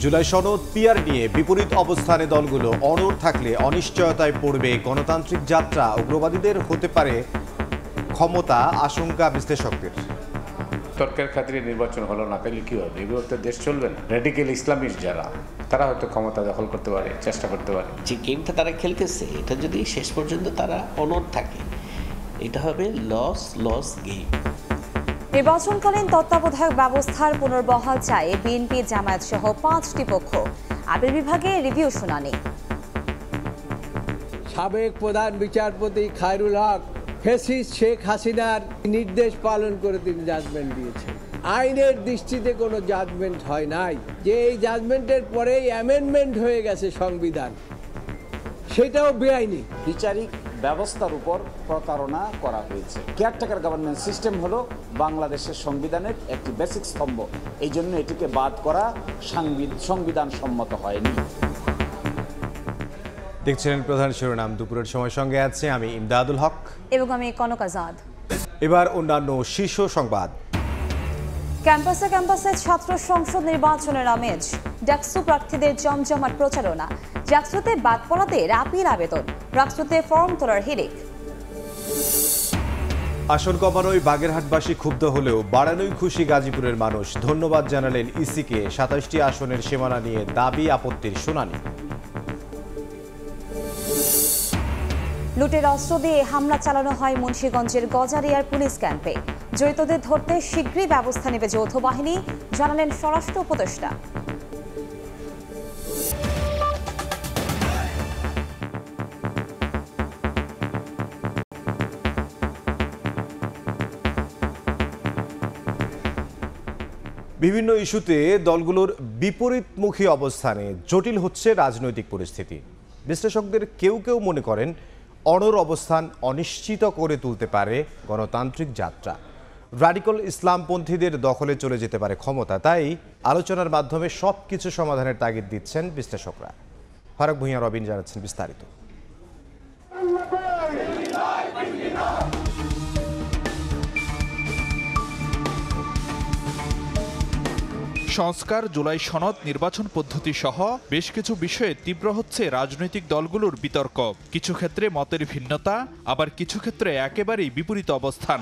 জুলাই সনদ পিআর নিয়ে বিপরীত অবস্থানে দলগুলো অনড় থাকলে অনিশ্চয়তায় পড়বে গণতান্ত্রিক যাত্রা। উগ্রবাদীদের হতে পারে ক্ষমতা, আশঙ্কা বিশ্লেষকদের। তর্কের খাতিরে নির্বাচন হলো না, তাহলে কি হবে? এগুলো তো দেশ চলবে না। রেডিক্যাল ইসলামিস্ট যারা, তারা হয়তো ক্ষমতা দখল করতে পারে, চেষ্টা করতে পারে। যে গেমটা তারা খেলতেছে, এটা যদি শেষ পর্যন্ত তারা অনড় থাকে, এটা হবে লস গেম। নির্বাচনকালীন তত্ত্বাবধায়ক ব্যবস্থার পুনর্বহাল চায় বিএনপি, জামায়াত সহ 5টি পক্ষ। আপিল বিভাগে রিভিউ শুনানি। সাবেক প্রধান বিচারপতি খায়রুল হক ফ্যাসিস্ট শেখ হাসিনার নির্দেশ পালন করে তিনি জাজমেন্ট দিয়েছেন। আইনের দৃষ্টিতে কোনো জাজমেন্ট হয় নাই, যে এই জাজমেন্টের পরেই অ্যামেন্ডমেন্ট হয়ে গেছে সংবিধান, সেটাও বেআইনি। বিচারিক ব্যবস্থার উপর প্রতারণা করা হয়েছে। কেয়ারটেকার গভর্নমেন্ট সিস্টেম হলো বাংলাদেশের সংবিধানের একটি বেসিক স্তম্ভ, এই জন্য এটিকে বাদ করা সংবিধান সম্মত হয়নি। দেখছিলেন প্রধান শিরোনাম। দুপুরের সময় সঙ্গে আছে আমি ইমদাদুল হক এবং আমি কনক আজাদ। এবার অন্যান্য শীর্ষ সংবাদ। ক্যাম্পাসে ছাত্র সংসদ নির্বাচনের আমেজ। ডাকসু প্রার্থীদের জমজমাট প্রচারণা। ডাকসুতে বাদ পড়াদের আপিল আবেদন। ডাকসুতে ফর্ম তোলার হিড়িক। আসন কমানোয় বাগেরহাটবাসী ক্ষুব্ধ হলেও বাড়ানোই খুশি গাজীপুরের মানুষ। ধন্যবাদ জানালেন ইসিকে। 27টি আসনের সীমানা নিয়ে দাবি আপত্তির শুনানি। লুটের অস্ত্র দিয়ে হামলা চালানো হয় মুন্সিগঞ্জের গজারিয়ার পুলিশ ক্যাম্পে। জড়িতদের ধরতে শীঘ্রই ব্যবস্থা নেবে যৌথ বাহিনী, জানালেন স্বরাষ্ট্র উপদেষ্টা। বিভিন্ন ইস্যুতে দলগুলোর বিপরীতমুখী অবস্থানে জটিল হচ্ছে রাজনৈতিক পরিস্থিতি। বিশ্লেষকদের কেউ মনে করেন অনড় অবস্থান অনিশ্চিত করে তুলতে পারে গণতান্ত্রিক যাত্রা। রাডিক্যাল ইসলামপন্থীদের দখলে চলে যেতে পারে ক্ষমতা। তাই আলোচনার মাধ্যমে সবকিছু সমাধানের তাগিদ দিচ্ছেন বিশ্লেষকরা। ফারুক ভূঁইয়া রবিন জানাচ্ছেন বিস্তারিত। সংস্কার, জুলাই সনদ, নির্বাচন পদ্ধতি সহ বেশ কিছু বিষয়ে তীব্র হচ্ছে রাজনৈতিক দলগুলোর বিতর্ক। কিছু ক্ষেত্রে মতের ভিন্নতা, আবার কিছু ক্ষেত্রে একেবারেই বিপরীত অবস্থান।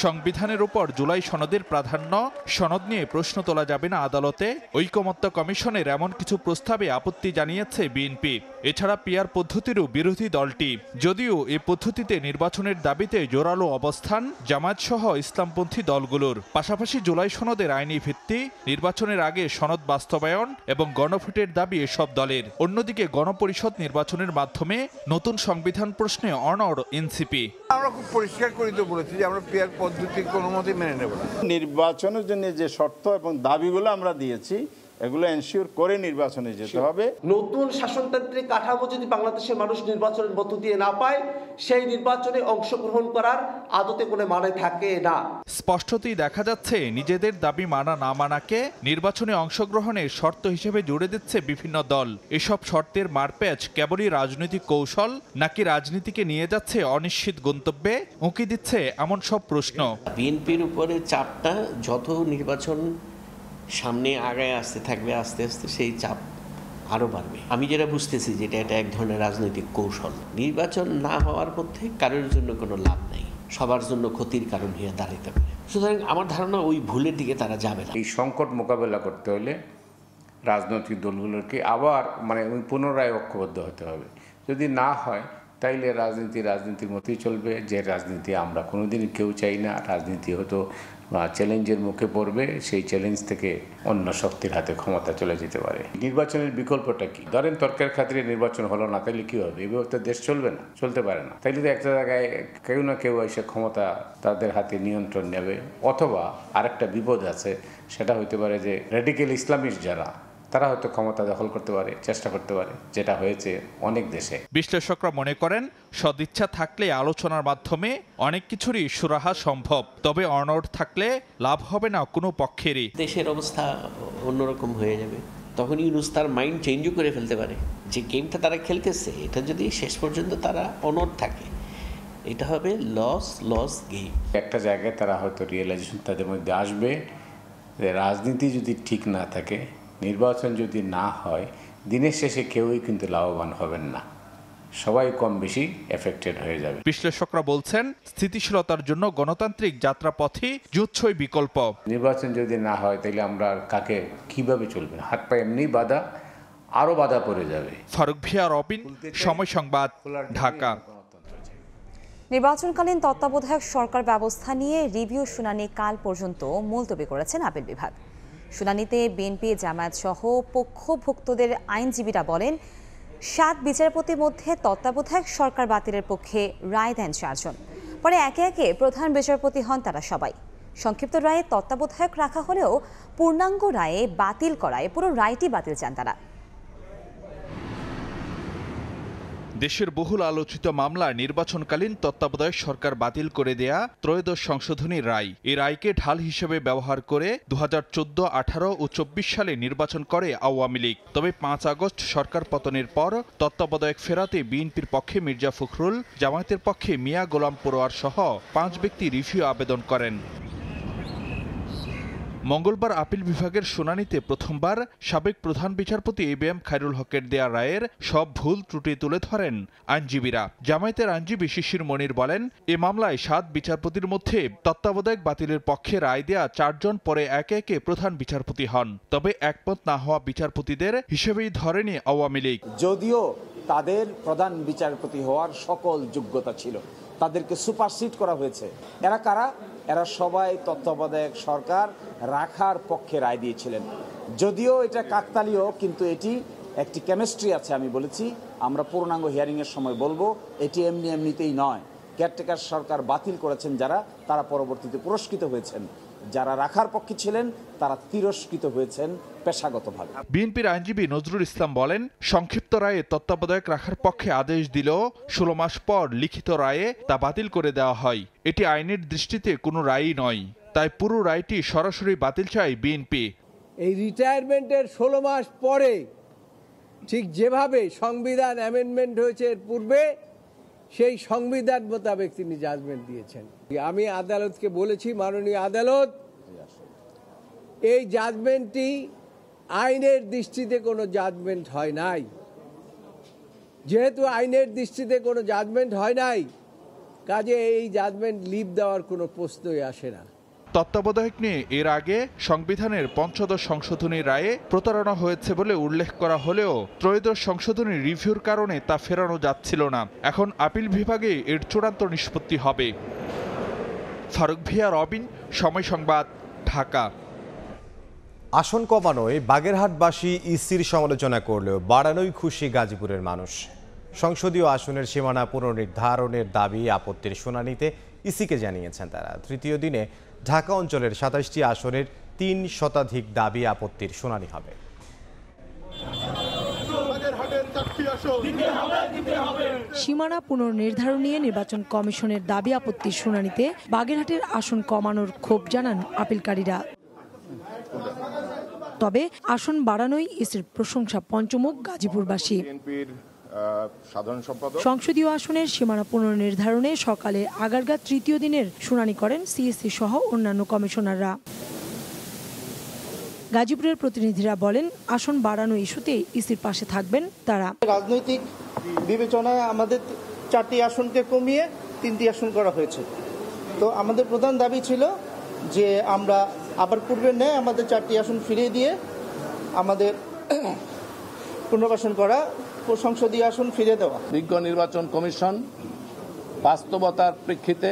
সংবিধানের উপর জুলাই সনদের প্রাধান্য, সনদ নিয়ে প্রশ্ন তোলা যাবে না আদালতে, ঐকমত্য কমিশনের এমন কিছু প্রস্তাবে আপত্তি জানিয়েছে বিএনপি। এছাড়া পিআর পদ্ধতিরও বিরোধী দলটি। যদিও এ পদ্ধতিতে নির্বাচনের দাবিতে জোরালো অবস্থান জামায়াত সহ ইসলামপন্থী দলগুলোর। পাশাপাশি জুলাই সনদের আইনি ভিত্তি, নির্বাচনের আগে সনদ বাস্তবায়ন এবং গণভোটের দাবি এসব দলের। অন্যদিকে গণপরিষদ নির্বাচনের মাধ্যমে নতুন সংবিধান প্রশ্নে অনড় এনসিপি। আমরা খুব পরিষ্কার করে তো বলেছি যে আমরা পিআর পদ্ধতি কোনো মতেই মেনে নেব না। নির্বাচনের জন্য যে শর্ত এবং দাবিগুলো আমরা দিয়েছি, এগুলো এনশিওর করে নির্বাচনে যেতে হবে। নতুন শাসনতান্ত্রিক কাঠামো যদি বাংলাদেশের মানুষ নির্বাচনের মধ্য দিয়ে না পায়, সেই নির্বাচনে অংশগ্রহণ করার আদতে কোনো মানে থাকে না। স্পষ্টতই দেখা যাচ্ছে নিজেদের দাবি মানা না মানাকে নির্বাচনে অংশগ্রহণের শর্ত হিসেবে জুড়ে দিচ্ছে বিভিন্ন দল। এসব শর্তের মারপ্যাচ কেবলই রাজনৈতিক কৌশল, নাকি রাজনীতিকে নিয়ে যাচ্ছে অনিশ্চিত গন্তব্যে, উঁকি দিচ্ছে এমন সব প্রশ্ন। বিএনপির উপরে চাপটা যত নির্বাচন সামনে আগায় আসতে থাকবে, আস্তে আস্তে সেই চাপ আরও বাড়বে। আমি যেটা বুঝতেছি যেটা এটা এক ধরনের রাজনৈতিক কৌশল। নির্বাচন না হওয়ার মধ্যে কারোর জন্য কোনো লাভ নেই, সবার জন্য ক্ষতির কারণ হয়ে দাঁড়াতে পারে। সুতরাং আমার ধারণা ওই ভুলের দিকে তারা যাবে না। এই সংকট মোকাবেলা করতে হলে রাজনৈতিক দলগুলোকে আবার পুনরায় ঐক্যবদ্ধ হতে হবে। যদি না হয় তাইলে রাজনীতির মতোই চলবে, যে রাজনীতি আমরা কোনোদিনই কেউ চাই না। রাজনীতি হয়তো চ্যালেঞ্জের মুখে পড়বে, সেই চ্যালেঞ্জ থেকে অন্য শক্তির হাতে ক্ষমতা চলে যেতে পারে। নির্বাচনের বিকল্পটা কি? ধরেন তর্কের খাতিরে নির্বাচন হলো না, তাইলে কি হবে? এভাবে তো দেশ চলবে না, চলতে পারে না। তাইলে তো একটা জায়গায় কেউ না কেউ এসে ক্ষমতা তাদের হাতে নিয়ন্ত্রণ নেবে। অথবা আরেকটা বিপদ আছে, সেটা হইতে পারে যে রেডিক্যাল ইসলামিস্ট যারা, তারা হয়তো ক্ষমতা দখল করতে পারে, চেষ্টা করতে পারে, যেটা হয়েছে অনেক দেশে। বিশ্লেষকরা মনে করেন সদিচ্ছা থাকলে আলোচনার মাধ্যমে অনেক কিছুরই সুরাহা সম্ভব। তবে অনড় থাকলে লাভ হবে না কোনো পক্ষেরই। দেশের অবস্থা অন্যরকম হয়ে যাবে। তখন ইউনূস তার মাইন্ড চেঞ্জও করে ফেলতে পারে। যে গেমটা তারা খেলতেছে, এটা যদি শেষ পর্যন্ত তারা অনড় থাকে, এটা হবে লস গেম। একটা জায়গায় তারা হয়তো রিয়েলাইজেশন তাদের মধ্যে আসবে যে রাজনীতি যদি ঠিক না থাকে, নির্বাচন যদি না হয়, দিনের শেষে কেউই কিন্তু লাভবান হবেন না, সবাই কম বেশি এফেক্টেড হয়ে যাবে। বিশ্লেষকরা বলছেন, স্থিতিশীলতার জন্য গণতান্ত্রিক যাত্রাপথই জুৎসই বিকল্প। নির্বাচন যদি না হয় তাহলে আমরা কাকে কিভাবে চলবে? হাত পা এমনি বাধা, আরো বাধা পড়ে যাবে। ফারুক ভিয়া, রবিন, সময় সংবাদ, ঢাকা। নির্বাচনকালীন তত্ত্বাবধায়ক সরকার ব্যবস্থা নিয়ে রিভিউ শুনানি কাল পর্যন্ত মুলতবি করেছেন আপিল বিভাগ। শুনানিতে বিএনপি, জামায়াত সহ পক্ষভুক্তদের আইনজীবীরা বলেন, 7 বিচারপতির মধ্যে তত্ত্বাবধায়ক সরকার বাতিলের পক্ষে রায় দেন 4 জন। পরে একে একে প্রধান বিচারপতি হন তারা সবাই। সংক্ষিপ্ত রায়ে তত্ত্বাবধায়ক রাখা হলেও পূর্ণাঙ্গ রায়ে বাতিল করায় পুরো রায়টি বাতিল চান তারা। দেশের বহুল আলোচিত মামলায় নির্বাচনকালীন তত্ত্বাবধায়ক সরকার বাতিল করে দেয়া ত্রয়োদশ সংশোধনী রায়, এই রায়কে ঢাল হিসেবে ব্যবহার করে 2014, 18 ও 24 সালে নির্বাচন করে আওয়ামী লীগ। তবে 5 আগস্ট সরকার পতনের পর তত্ত্বাবধায়ক ফেরাতে বিএনপির পক্ষে মির্জা ফখরুল, জামায়াতের পক্ষে মিয়া গোলাম পরোয়ার সহ 5 ব্যক্তি রিভিউ আবেদন করেন। মঙ্গলবার আপিল বিভাগের শুনানিতে প্রথমবার সাবেক প্রধান বিচারপতি এবিএম খায়রুল হকের দেয়া রায়ের সব ভুল ত্রুটি তুলে ধরেন আইনজীবীরা। জামায়াতের আইনজীবী শিশির মনির বলেন, এ মামলায় 7 বিচারপতির মধ্যে তত্ত্বাবধায়ক বাতিলের পক্ষে রায় দেয়া 4 জন পরে একে একে প্রধান বিচারপতি হন। তবে একমত না হওয়া বিচারপতিদের হিসেবেই ধরেনি আওয়ামী লীগ। যদিও তাদের প্রধান বিচারপতি হওয়ার সকল যোগ্যতা ছিল, তাদেরকে সুপারসিড করা হয়েছে। এরা কারা? এরা সবাই তত্ত্বাবধায়ক সরকার রাখার পক্ষে রায় দিয়েছিলেন। যদিও এটা কাকতালীয়, কিন্তু এটি একটি কেমিস্ট্রি আছে। আমি বলেছি, আমরা পূর্ণাঙ্গ হিয়ারিংয়ের সময় বলবো, এটি এমনিতেই নয়। কেয়ারটেকার সরকার বাতিল করেছেন যারা, তারা পরবর্তীতে পুরস্কৃত হয়েছেন। যারা রাখার পক্ষে ছিলেন তারা তিরস্কৃত হয়েছেন পেশাগতভাবে। বিএনপির আইনজীবী নজরুল ইসলাম বলেন, সংক্ষিপ্ত রায়ে তত্ত্বাবধায়ক রাখার পক্ষে আদেশ দিলেও 16 মাস পর লিখিত রায়ে তা বাতিল করে দেওয়া হয়। এটি আইনের দৃষ্টিতে কোনো রায়ই নয়, তাই পুরো রায়টি সরাসরি বাতিল চায় বিএনপি। এই রিটায়ারমেন্টের 16 মাস পরে ঠিক যেভাবে সংবিধান অ্যামেন্ডমেন্ট হয়েছে এর পূর্বে, সেই সংবিধান মোতাবেক তিনি জাজমেন্ট দিয়েছেন। আমি আদালতকে বলেছি, মাননীয় আদালত, এই জাজমেন্টটি আইনের দৃষ্টিতে কোনো জাজমেন্ট হয় নাই। যেহেতু আইনের দৃষ্টিতে কোনো জাজমেন্ট হয় নাই, কাজে এই জাজমেন্ট লিভ দেওয়ার কোনো প্রশ্নই আসে না। তত্ত্বাবধায়ক নিয়ে এর আগে সংবিধানের 5ম সংশোধনীর রায়ে প্রতারণা হয়েছে বলে উল্লেখ করা হলেও ত্রয়োদশ সংশোধনীর রিভিউর কারণে তা ফেরানো যাচ্ছিল না। এখন আপিল বিভাগে এর চূড়ান্ত নিষ্পত্তি হবে। ফারুক ভিয়া, রবিন, সময় সংবাদ, ঢাকা। আসন কমানোয় বাগেরহাটবাসী ইসির সমালোচনা করলেও বাড়ানোই খুশি গাজীপুরের মানুষ। সংসদীয় আসনের সীমানা পুনর্নির্ধারণের দাবি আপত্তির শুনানিতে ইসিকে জানিয়েছেন তারা। তৃতীয় দিনে ঢাকা অঞ্চলের 27টি আসনের 3 শতাধিক দাবি আপত্তির শুনানি হবে। সীমানা পুনর্নির্ধারণ নিয়ে নির্বাচন কমিশনের দাবি আপত্তির শুনানিতে বাগেরহাটের আসন কমানোর ক্ষোভ জানান আপিলকারীরা। তবে আসন বাড়ানোই ইসির প্রশংসা পঞ্চমুখ গাজীপুরবাসী। সংসদীয় আসনের সীমানা পুনর্নির্ধারণে সকালে আগারগা তৃতীয় দিনের শুনানি করেন সিএসসি সহ অন্যান্য কমিশনাররা। গাজীপুরের প্রতিনিধিরা বলেন, আসন বাড়ানো ইস্যুতে ইসির পাশে থাকবেন তারা। রাজনৈতিক বিবেচনায় আমাদের 4টি আসনকে কমিয়ে 3টি আসন করা হয়েছে। তো আমাদের প্রধান দাবি ছিল যে আমরা আবার পূর্বের ন্যায় আমাদের 4টি আসন ফিরিয়ে দিয়ে আমাদের পুনর্বাসন করা, সংসদীয় আসন ফিরে দেওয়া। বিজ্ঞ নির্বাচন কমিশন বাস্তবতার প্রেক্ষিতে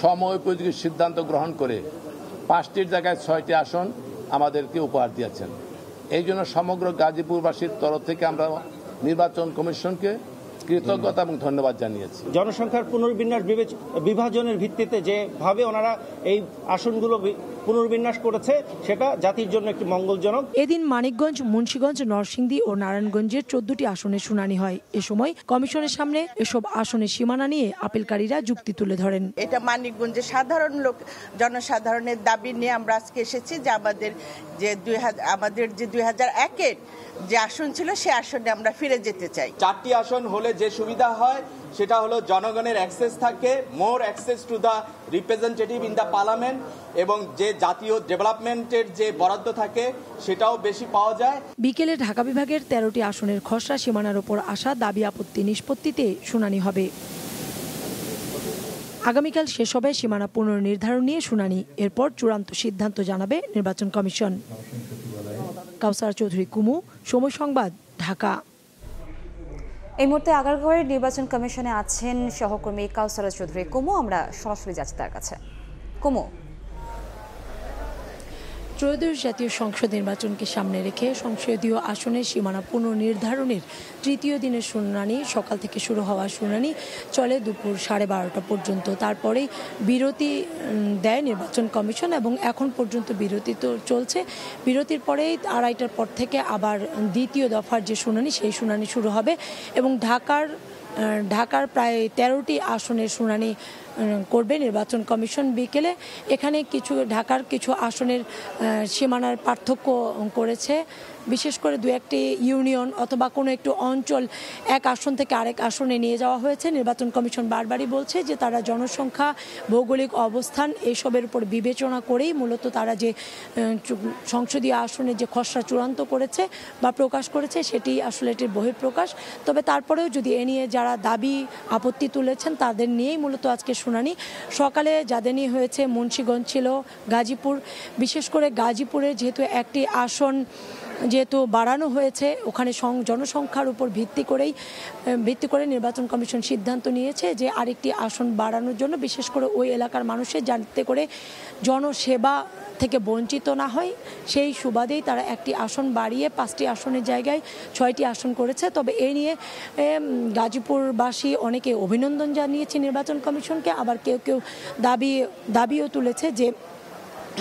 সময়োপযোগী সিদ্ধান্ত গ্রহণ করে 5টির জায়গায় 6টি আসন আমাদেরকে উপহার দিয়েছেন। এই জন্য সমগ্র গাজীপুরবাসীর তরফ থেকে আমরা নির্বাচন কমিশনকে কৃতজ্ঞতা এবং ধন্যবাদ জানিয়েছি। জনসংখ্যার পুনর্বিন্যাস বিভাজনের ভিত্তিতে যেভাবে ওনারা এই আসনগুলো পুনর্বিন্যাস করেছে, সেটা জাতির জন্য একটি মঙ্গলজনক। এদিন মানিকগঞ্জ, মুন্সিগঞ্জ, নরসিংদী ও নারায়ণগঞ্জের 14টি আসনে শুনানি হয়। এ সময় কমিশনের সামনে এসব আসনের সীমানা নিয়ে আপিলকারীরা যুক্তি তুলে ধরেন। এটা মানিকগঞ্জের সাধারণ লোক, জনসাধারণের দাবি নিয়ে আমরা আজকে এসেছি যে আমাদের যে 2001-এর যে আসন ছিল সে আসনে আমরা ফিরে যেতে চাই। 4টি আসন হলে যে সুবিধা হয়, সেটা হলো জনগণের অ্যাক্সেস থাকে, more access to the representative in the parliament, এবং যে জাতীয় ডেভেলপমেন্টের যে বরাদ্দ থাকে সেটাও বেশি পাওয়া যায়। বিকেলে ঢাকা বিভাগের 13টি আসনের খসড়া সীমানার ওপর আসা দাবি আপত্তি নিষ্পত্তিতে শুনানি হবে। আগামীকাল শেষ হবে সীমানা পুনর্নির্ধারণ নিয়ে শুনানি। এরপর চূড়ান্ত সিদ্ধান্ত জানাবে নির্বাচন কমিশন। কাউসার চৌধুরী কুমু, সময় সংবাদ, ঢাকা। এই মুহূর্তে আগারগাঁওয়ের নির্বাচন কমিশনে আছেন সহকর্মী কাউসার চৌধুরী কুমু। আমরা সরাসরি যাচ্ছি তার কাছে। কুমু, ত্রয়োদশ জাতীয় সংসদ নির্বাচনকে সামনে রেখে সংসদীয় আসনের সীমানা পুনর্নির্ধারণের তৃতীয় দিনের শুনানি সকাল থেকে শুরু হওয়া শুনানি চলে দুপুর 12:30 পর্যন্ত। তারপরেই বিরতি দেয় নির্বাচন কমিশন এবং এখন পর্যন্ত বিরতি তো চলছে। বিরতির পরেই 2:30টার পর থেকে আবার দ্বিতীয় দফার যে শুনানি সেই শুনানি শুরু হবে এবং ঢাকার প্রায় 13টি আসনের শুনানি করবে নির্বাচন কমিশন বিকেলে। এখানে ঢাকার কিছু আসনের সীমানার পার্থক্য করেছে, বিশেষ করে দু একটি ইউনিয়ন অথবা কোনো একটু অঞ্চল এক আসন থেকে আরেক আসনে নিয়ে যাওয়া হয়েছে। নির্বাচন কমিশন বারবারই বলছে যে তারা জনসংখ্যা, ভৌগোলিক অবস্থান এসবের উপর বিবেচনা করেই মূলত তারা যে সংসদীয় আসনে যে খসড়া চূড়ান্ত করেছে বা প্রকাশ করেছে সেটি আসলে এটির বহিঃপ্রকাশ। তবে তারপরেও যদি এ নিয়ে যারা দাবি আপত্তি তুলেছেন তাদের নিয়েই মূলত আজকে শুনানি। সকালে যাদের নিয়ে হয়েছে মুন্সিগঞ্জ ছিল, গাজীপুর, বিশেষ করে গাজীপুরে যেহেতু একটি আসন বাড়ানো হয়েছে, ওখানে জনসংখ্যার উপর ভিত্তি করে নির্বাচন কমিশন সিদ্ধান্ত নিয়েছে যে আরেকটি আসন বাড়ানোর জন্য, বিশেষ করে ওই এলাকার মানুষের যাতে করে জনসেবা থেকে বঞ্চিত না হয় সেই সুবাদেই তারা একটি আসন বাড়িয়ে 5টি আসনের জায়গায় 6টি আসন করেছে। তবে এই নিয়ে গাজীপুরবাসী অনেকে অভিনন্দন জানিয়েছে নির্বাচন কমিশনকে, আবার কেউ কেউ দাবিও তুলেছে যে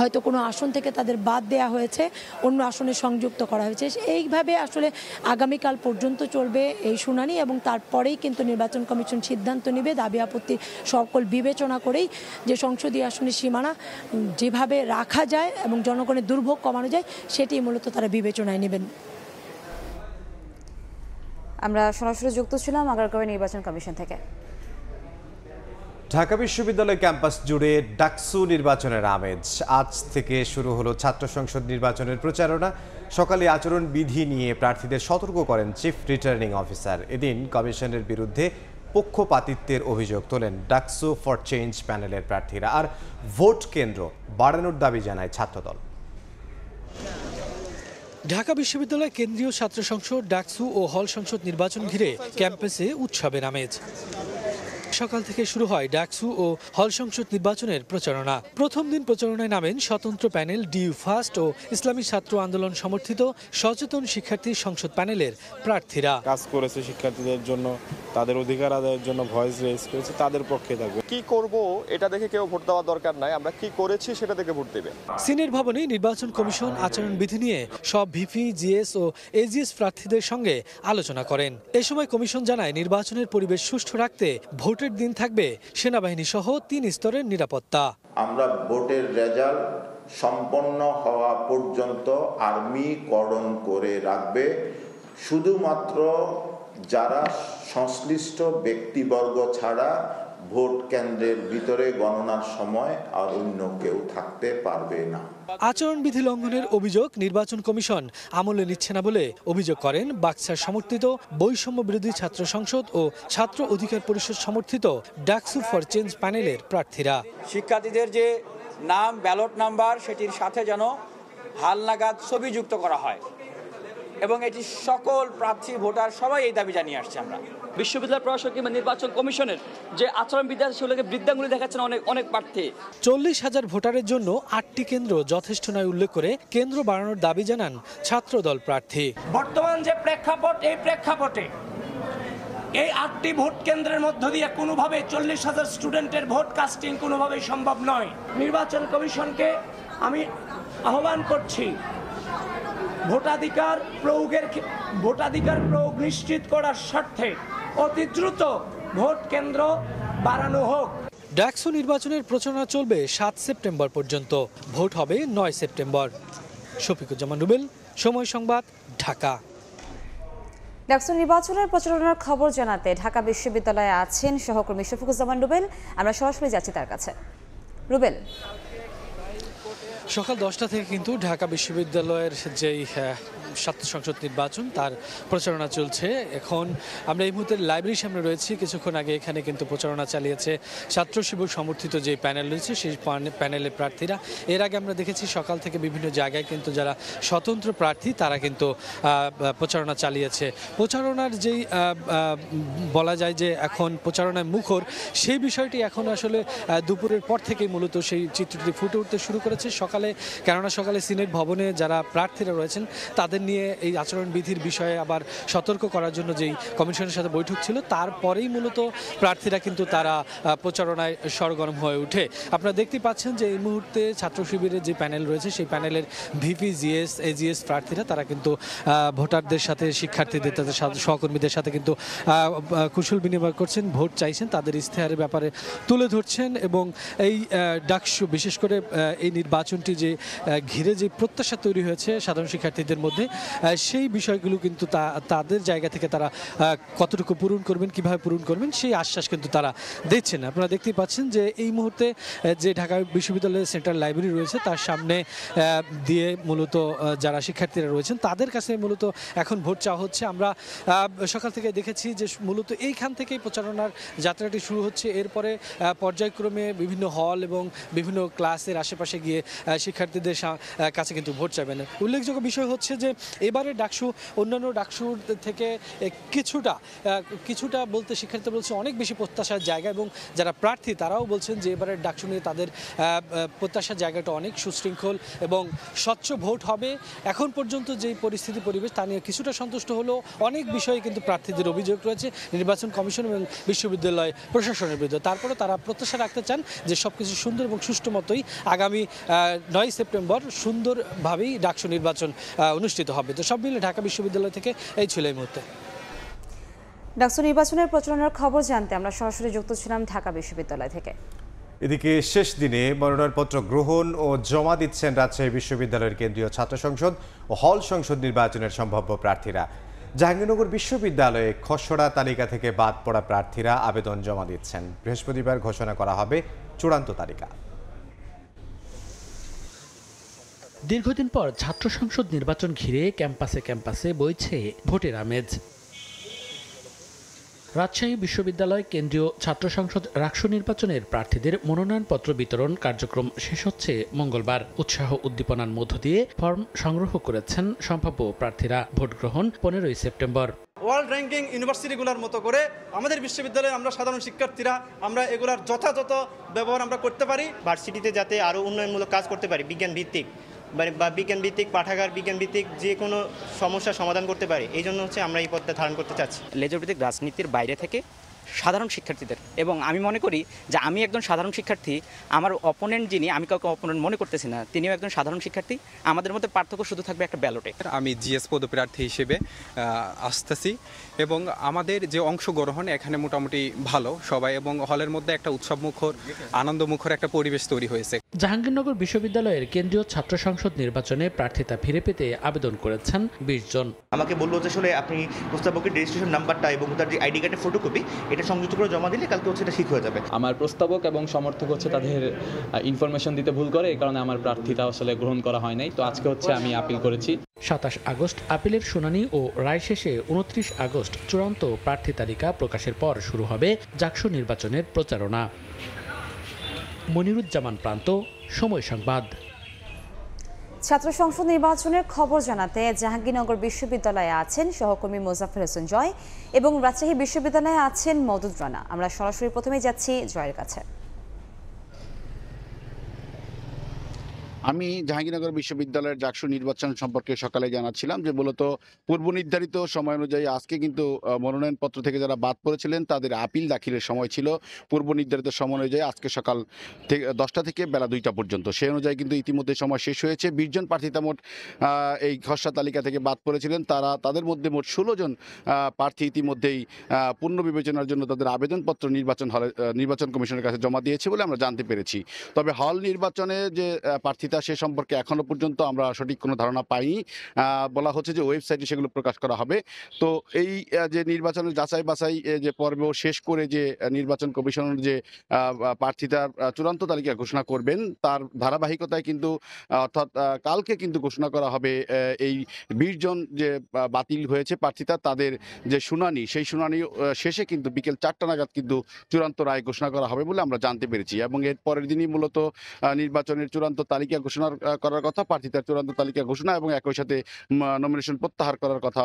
হয়তো কোনো আসন থেকে তাদের বাদ দেয়া হয়েছে, অন্য আসনে সংযুক্ত করা হয়েছে। এইভাবে আসলে আগামীকাল পর্যন্ত চলবে এই শুনানি এবং তারপরেই কিন্তু নির্বাচন কমিশন সিদ্ধান্ত নেবে দাবি আপত্তি সকল বিবেচনা করেই যে সংসদীয় আসনের সীমানা যেভাবে রাখা যায় এবং জনগণের দুর্ভোগ কমানো যায় সেটি মূলত তারা বিবেচনায় নেবেন। আমরা সরাসরি যুক্ত ছিলাম আগারগাঁও নির্বাচন কমিশন থেকে। ঢাকা বিশ্ববিদ্যালয় ক্যাম্পাস জুড়ে ডাকসু নির্বাচনের আমেজ। আজ থেকে শুরু হলো ছাত্র সংসদ নির্বাচনের প্রচারণা। সকালে আচরণ বিধি নিয়ে প্রার্থীদের সতর্ক করেন চিফ রিটার্নিং অফিসার। এদিন কমিশনের বিরুদ্ধে পক্ষপাতিত্বের অভিযোগ তোলেন ডাকসু ফর চেঞ্জ প্যানেলের প্রার্থীরা। আর ভোট কেন্দ্র বাড়ানোর দাবি জানায় ছাত্রদল। ঢাকা বিশ্ববিদ্যালয় কেন্দ্রীয় ছাত্র সংসদ, ডাকসু ও হল সংসদ নির্বাচন ঘিরে ক্যাম্পাসে উৎসবের আমেজ। সকাল থেকে শুরু হয় ডাকসু ও হল সংসদ নির্বাচনের প্রচারণা। প্রথম দিন প্রচারণায় নামেন স্বতন্ত্র প্যানেল ডিউ ফার্স্ট ও ইসলামী ছাত্র আন্দোলন সমর্থিত সচেতন শিক্ষার্থী সংসদ প্যানেলের প্রার্থীরা। কাজ করেছে শিক্ষার্থীদের জন্য, তাদের অধিকার আদায়ের জন্য ভয়েস রেজ করেছে, তাদের পক্ষে থাকবে। কি করব এটা দেখে কেউ ভোট দেওয়ার দরকার নাই, আমরা কি করেছি সেটা দেখে ভোট দেবে। সিনেট ভবনে নির্বাচন কমিশন আচরণ বিধি নিয়ে সব ভিপি, জিএস ও এজিএস প্রার্থীদের সঙ্গে আলোচনা করেন। এ সময় কমিশন জানায় নির্বাচনের পরিবেশ সুষ্ঠু রাখতে ভোটের দিন থাকবে সেনাবাহিনী সহ 3 স্তরের নিরাপত্তা। আমরা ভোটের রেজাল্ট সম্পন্ন হওয়া পর্যন্ত আর্মি কর্ডন করে রাখবে। শুধুমাত্র যারা সংশ্লিষ্ট ব্যক্তিবর্গ ছাড়া ভোট কেন্দ্রের ভিতরে গণনার সময় আর অন্য কেউ থাকতে পারবে না। আচরণবিধি লঙ্ঘনের অভিযোগ নির্বাচন কমিশন আমলে নিচ্ছে না বলে অভিযোগ করেন বাক্সার সমর্থিত বৈষম্য বিরোধী ছাত্র সংসদ ও ছাত্র অধিকার পরিষদ সমর্থিত ডাকসু ফর চেঞ্জ প্যানেলের প্রার্থীরা। শিক্ষার্থীদের যে নাম, ব্যালট নাম্বার সেটির সাথে যেন হালনাগাদ ছবি যুক্ত করা হয় এবং এটি সকল প্রার্থী, ভোটার সবাই এই দাবি জানিয়ে আসছে। আমরা বিশ্ববিদ্যালয় প্রশাসক কিংবা নির্বাচন কমিশনের যে আচরণবিধি আছে সেগুলোকে বৃদ্ধাঙ্গুলি দেখাচ্ছেন অনেক প্রার্থী। 40,000 ভোটারের জন্য 8টি কেন্দ্র যথেষ্ট নয় উল্লেখ করে কেন্দ্র বাড়ানোর দাবি জানান ছাত্রদল প্রার্থী। বর্তমান যে প্রেক্ষাপট, এই প্রেক্ষাপটে এই 8টি ভোট কেন্দ্রের মধ্য দিয়ে কোনোভাবে 40,000 স্টুডেন্টের ভোট কাস্টিং কোনোভাবেই সম্ভব নয়। নির্বাচন কমিশনকে আমি আহ্বান করছি ভোটাধিকার প্রয়োগ নিশ্চিত করার স্বার্থে অতি দ্রুত ভোট কেন্দ্র বাড়ানো হোক। ডাকসু নির্বাচনের প্রচারণা চলবে 7 সেপ্টেম্বর পর্যন্ত, ভোট হবে 9 সেপ্টেম্বর। শফিকুজ্জামান রুবেল, সময় সংবাদ, ঢাকা। ডাকসু নির্বাচনের প্রচারণার খবর জানাতে ঢাকা বিশ্ববিদ্যালয়ে আছেন সহকর্মী শফিকুজ্জামান রুবেল। আমরা সরাসরি যাচ্ছি তার কাছে। রুবেল, সকাল 10টা থেকে কিন্তু ঢাকা বিশ্ববিদ্যালয়ের যেই ছাত্র সংসদ নির্বাচন তার প্রচারণা চলছে। এখন আমরা এই মুহূর্তে লাইব্রেরির সামনে রয়েছি। কিছুক্ষণ আগে এখানে কিন্তু প্রচারণা চালিয়েছে ছাত্র শিবির সমর্থিত যে প্যানেল রয়েছে সেই প্যানেলের প্রার্থীরা। এর আগে আমরা দেখেছি সকাল থেকে বিভিন্ন জায়গায় কিন্তু যারা স্বতন্ত্র প্রার্থী তারা কিন্তু প্রচারণা চালিয়েছে। প্রচারণার যেই বলা যায় যে এখন প্রচারণায় মুখর, সেই বিষয়টি এখন আসলে দুপুরের পর থেকেই মূলত সেই চিত্রটি ফুটে উঠতে শুরু করেছে। কেননা সকালে সিনেট ভবনে যারা প্রার্থীরা রয়েছেন তাদের নিয়ে এই আচরণবিধির বিষয়ে আবার সতর্ক করার জন্য যেই কমিশনের সাথে বৈঠক ছিল, তারপরেই মূলত প্রার্থীরা কিন্তু তারা প্রচারণায় সরগরম হয়ে ওঠে। আপনারা দেখতে পাচ্ছেন যে এই মুহূর্তে ছাত্র শিবিরের যে প্যানেল রয়েছে সেই প্যানেলের ভিপি, জিএস, এজিএস প্রার্থীরা তারা কিন্তু ভোটারদের সাথে, শিক্ষার্থীদের, তাদের সহকর্মীদের সাথে কিন্তু কুশল বিনিময় করছেন, ভোট চাইছেন, তাদের ইশতেহারের ব্যাপারে তুলে ধরছেন। এবং এই ডাকসু, বিশেষ করে এই নির্বাচনটি যে ঘিরে যে প্রত্যাশা তৈরি হয়েছে সাধারণ শিক্ষার্থীদের মধ্যে, সেই বিষয়গুলো কিন্তু তাদের জায়গা থেকে তারা কতটুকু পূরণ করবেন, কিভাবে পূরণ করবেন, সেই আশ্বাস কিন্তু তারা দিচ্ছেন। আপনারা দেখতেই পাচ্ছেন যে এই মুহূর্তে যে ঢাকা বিশ্ববিদ্যালয়ের সেন্ট্রাল লাইব্রেরি রয়েছে তার সামনে দিয়ে মূলত যারা শিক্ষার্থীরা রয়েছেন তাদের কাছে মূলত এখন ভোট চাওয়া হচ্ছে। আমরা সকাল থেকে দেখেছি যে মূলত এইখান থেকেই প্রচারণার যাত্রাটি শুরু হচ্ছে। এরপরে পর্যায়ক্রমে বিভিন্ন হল এবং বিভিন্ন ক্লাসের আশেপাশে গিয়ে শিক্ষার্থীদের কাছে কিন্তু ভোট চাইবেন। উল্লেখযোগ্য বিষয় হচ্ছে যে এবারে ডাকসু অন্যান্য ডাকসুর থেকে কিছুটা বলতে শিক্ষার্থী বলছে অনেক বেশি প্রত্যাশার জায়গা, এবং যারা প্রার্থী তারাও বলছেন যে এবারের ডাকসু নিয়ে তাদের প্রত্যাশার জায়গাটা অনেক সুশৃঙ্খল এবং স্বচ্ছ ভোট হবে। এখন পর্যন্ত যেই পরিবেশ তা নিয়ে কিছুটা সন্তুষ্ট হলেও অনেক বিষয়ে কিন্তু প্রার্থীদের অভিযোগ রয়েছে নির্বাচন কমিশন এবং বিশ্ববিদ্যালয় প্রশাসনের বিরুদ্ধে। তারপরে তারা প্রত্যাশা রাখতে চান যে সবকিছু সুন্দর এবং সুষ্ঠু মতোই আগামী 9 সেপ্টেম্বর সুন্দরভাবেই ডাকসু নির্বাচন অনুষ্ঠিত হবে। তো সব মিলে ঢাকা বিশ্ববিদ্যালয় থেকে এই ছিল এই মুহূর্তে। ডাকসু নির্বাচনের প্রচারণার খবর জানতে আমরা সরাসরি যুক্ত ছিলাম ঢাকা বিশ্ববিদ্যালয় থেকে। এদিকে শেষ দিনে মনোনয়নপত্র গ্রহণ ও জমা দিচ্ছেন রাজশাহী বিশ্ববিদ্যালয়ের কেন্দ্রীয় ছাত্র সংসদ ও হল সংসদ নির্বাচনের সম্ভাব্য প্রার্থীরা। জাহাঙ্গীরনগর বিশ্ববিদ্যালয়ে খসড়া তালিকা থেকে বাদ পড়া প্রার্থীরা আবেদন জমা দিচ্ছেন। বৃহস্পতিবার ঘোষণা করা হবে চূড়ান্ত তালিকা। দীর্ঘদিন পর ছাত্র সংসদ নির্বাচন ঘিরে ক্যাম্পাসে বইছে ভোটের আমেজ। রাজশাহী বিশ্ববিদ্যালয় কেন্দ্রীয় ছাত্র সংসদ রাকসু নির্বাচনের প্রার্থীদের মনোনয়নপত্র বিতরণ কার্যক্রম শেষ হচ্ছে মঙ্গলবার। উৎসাহ উদ্দীপনার মধ্য দিয়ে ফর্ম সংগ্রহ করেছেন সম্ভাব্য প্রার্থীরা। ভোট গ্রহণ 15 সেপ্টেম্বর। ওয়ার্ল্ড র্যাঙ্কিং ইউনিভার্সিটিগুলোর মতো করে আমাদের বিশ্ববিদ্যালয়ে আমরা সাধারণ শিক্ষার্থীরা আমরা এগুলার যথাযথ ব্যবহার আমরা করতে পারি। ভার্সিটিতে যাতে আরও উন্নয়নমূলক কাজ করতে পারি, বিজ্ঞান ভিত্তিক বা বিজ্ঞান ভিত্তিক পাঠাগার, বিজ্ঞান ভিত্তিক যে কোনো সমস্যার সমাধান করতে পারি, এই জন্য আমরা এই পদটা ধারণ করতে চাচ্ছি। লেজভিত্তিক রাজনীতির বাইরে থেকে সাধারণ শিক্ষার্থীদের, এবং আমি মনে করি যে আমি একজন সাধারণ শিক্ষার্থী, আমার অপোনেন্ট যিনি, আমি কাউকে অপোনেন্ট মনে করতেছি না, তিনিও একজন সাধারণ শিক্ষার্থী। আমাদের মধ্যে পার্থক্য শুধু থাকবে একটা ব্যালটে। আমি জিএস পদপ্রার্থী হিসেবে আসতেছি এবং আমাদের যে অংশগ্রহণ এখানে মোটামুটি ভালো সবাই, এবং হলের মধ্যে একটা উৎসবমুখর, আনন্দমুখর একটা পরিবেশ তৈরি হয়েছে। জাহাঙ্গীরনগর বিশ্ববিদ্যালয়ের কেন্দ্রীয় ছাত্র সংসদ নির্বাচনে প্রার্থিতা ফিরে পেতে আবেদন করেছেন 20 জন। আমাকে বললো যে আসলে আপনি প্রস্তাবকের রেজিস্ট্রেশন নাম্বারটা এবং তার যে আইডি কার্ডের ফটোকপি এটা সংযুক্ত করে জমা দিলে কালকে হচ্ছে এটা ঠিক হয়ে যাবে। আমার প্রস্তাবক এবং সমর্থক হচ্ছে তাদের ইনফরমেশন দিতে ভুল করে, এই কারণে আমার প্রার্থিতা আসলে গ্রহণ করা হয় নাই। তো আজকে হচ্ছে আমি আপিল করেছি। 27 আগস্ট আপিলের শুনানি ও রায় শেষে 29 আগস্ট চূড়ান্ত প্রার্থী তালিকা প্রকাশের পর শুরু হবে ডাকসু নির্বাচনের প্রচারণা। মনিরুজ্জামান প্রান্ত, সময় সংবাদ। ছাত্র সংসদ নির্বাচনের খবর জানাতে জাহাঙ্গীরনগর বিশ্ববিদ্যালয়ে আছেন সহকর্মী মোজাফফর হোসেন জয় এবং রাজশাহী বিশ্ববিদ্যালয়ে আছেন মওদুদ রানা। আমরা সরাসরি প্রথমে যাচ্ছি জয়ের কাছে। আমি জাহাঙ্গীরনগর বিশ্ববিদ্যালয়ের ডাকসু নির্বাচন সম্পর্কে সকালে জানাচ্ছিলাম যে মূলত পূর্ব নির্ধারিত সময় অনুযায়ী আজকে কিন্তু মনোনয়নপত্র থেকে যারা বাদ পড়েছিলেন তাদের আপিল দাখিলের সময় ছিল পূর্ব নির্ধারিত সময় অনুযায়ী আজকে সকাল 10টা থেকে বেলা 2টা পর্যন্ত। সেই অনুযায়ী কিন্তু ইতিমধ্যে সময় শেষ হয়েছে। 20 জন প্রার্থীতা মোট এই খসড়া তালিকা থেকে বাদ পড়েছিলেন। তাদের মধ্যে মোট 16 জন প্রার্থী ইতিমধ্যেই পূর্ণ বিবেচনার জন্য তাদের আবেদনপত্র নির্বাচন কমিশনের কাছে জমা দিয়েছে বলে আমরা জানতে পেরেছি। তবে হল নির্বাচনে যে প্রার্থীতা প্রার্থিতা সে সম্পর্কে এখনো পর্যন্ত আমরা সঠিক কোনো ধারণা পাইনি। বলা হচ্ছে যে ওয়েবসাইটে সেগুলো প্রকাশ করা হবে। তো এই যে নির্বাচনের যাচাই বাছাই যে পর্ব শেষ করে যে নির্বাচন কমিশনের যে প্রার্থিতার চূড়ান্ত তালিকা ঘোষণা করবেন তার ধারাবাহিকতায় কিন্তু অর্থাৎ কালকে কিন্তু ঘোষণা করা হবে এই 20 জন যে বাতিল হয়েছে প্রার্থিতা তাদের যে শুনানি, সেই শুনানি শেষে কিন্তু বিকেল 4টা নাগাদ কিন্তু চূড়ান্ত রায় ঘোষণা করা হবে বলে আমরা জানতে পেরেছি। এবং এর পরের দিনই মূলত নির্বাচনের চূড়ান্ত তালিকা ঘোষণা করার কথা, প্রার্থিতার চূড়ান্ত তালিকা ঘোষণা এবং একই সাথে নমিনেশন প্রত্যাহার করার কথা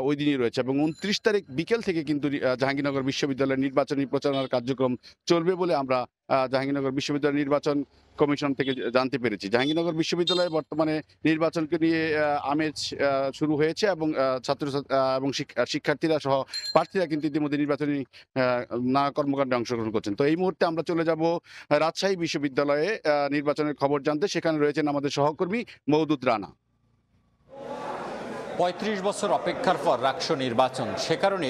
ওই দিনই রয়েছে। এবং 29 তারিখ বিকেল থেকে কিন্তু জাহাঙ্গীরনগর বিশ্ববিদ্যালয়ের নির্বাচনী প্রচারণার কার্যক্রম চলবে বলে আমরা জাহাঙ্গীরনগর বিশ্ববিদ্যালয় নির্বাচন কমিশন থেকে জানতে পেরেছি। জাহাঙ্গীরনগর বিশ্ববিদ্যালয়ে বর্তমানে নির্বাচনকে নিয়ে আমেজ শুরু হয়েছে এবং ছাত্র এবং শিক্ষার্থীরা সহ প্রার্থীরা কিন্তু ইতিমধ্যে নির্বাচনী নানা কর্মকাণ্ডে অংশগ্রহণ করছেন। তো এই মুহূর্তে আমরা চলে যাব রাজশাহী বিশ্ববিদ্যালয়ে নির্বাচনের খবর জানতে। সেখানে রয়েছেন আমাদের সহকর্মী মওদুদ রানা। ৩৫ বছর অপেক্ষার পর রাকসু নির্বাচন, সে কারণে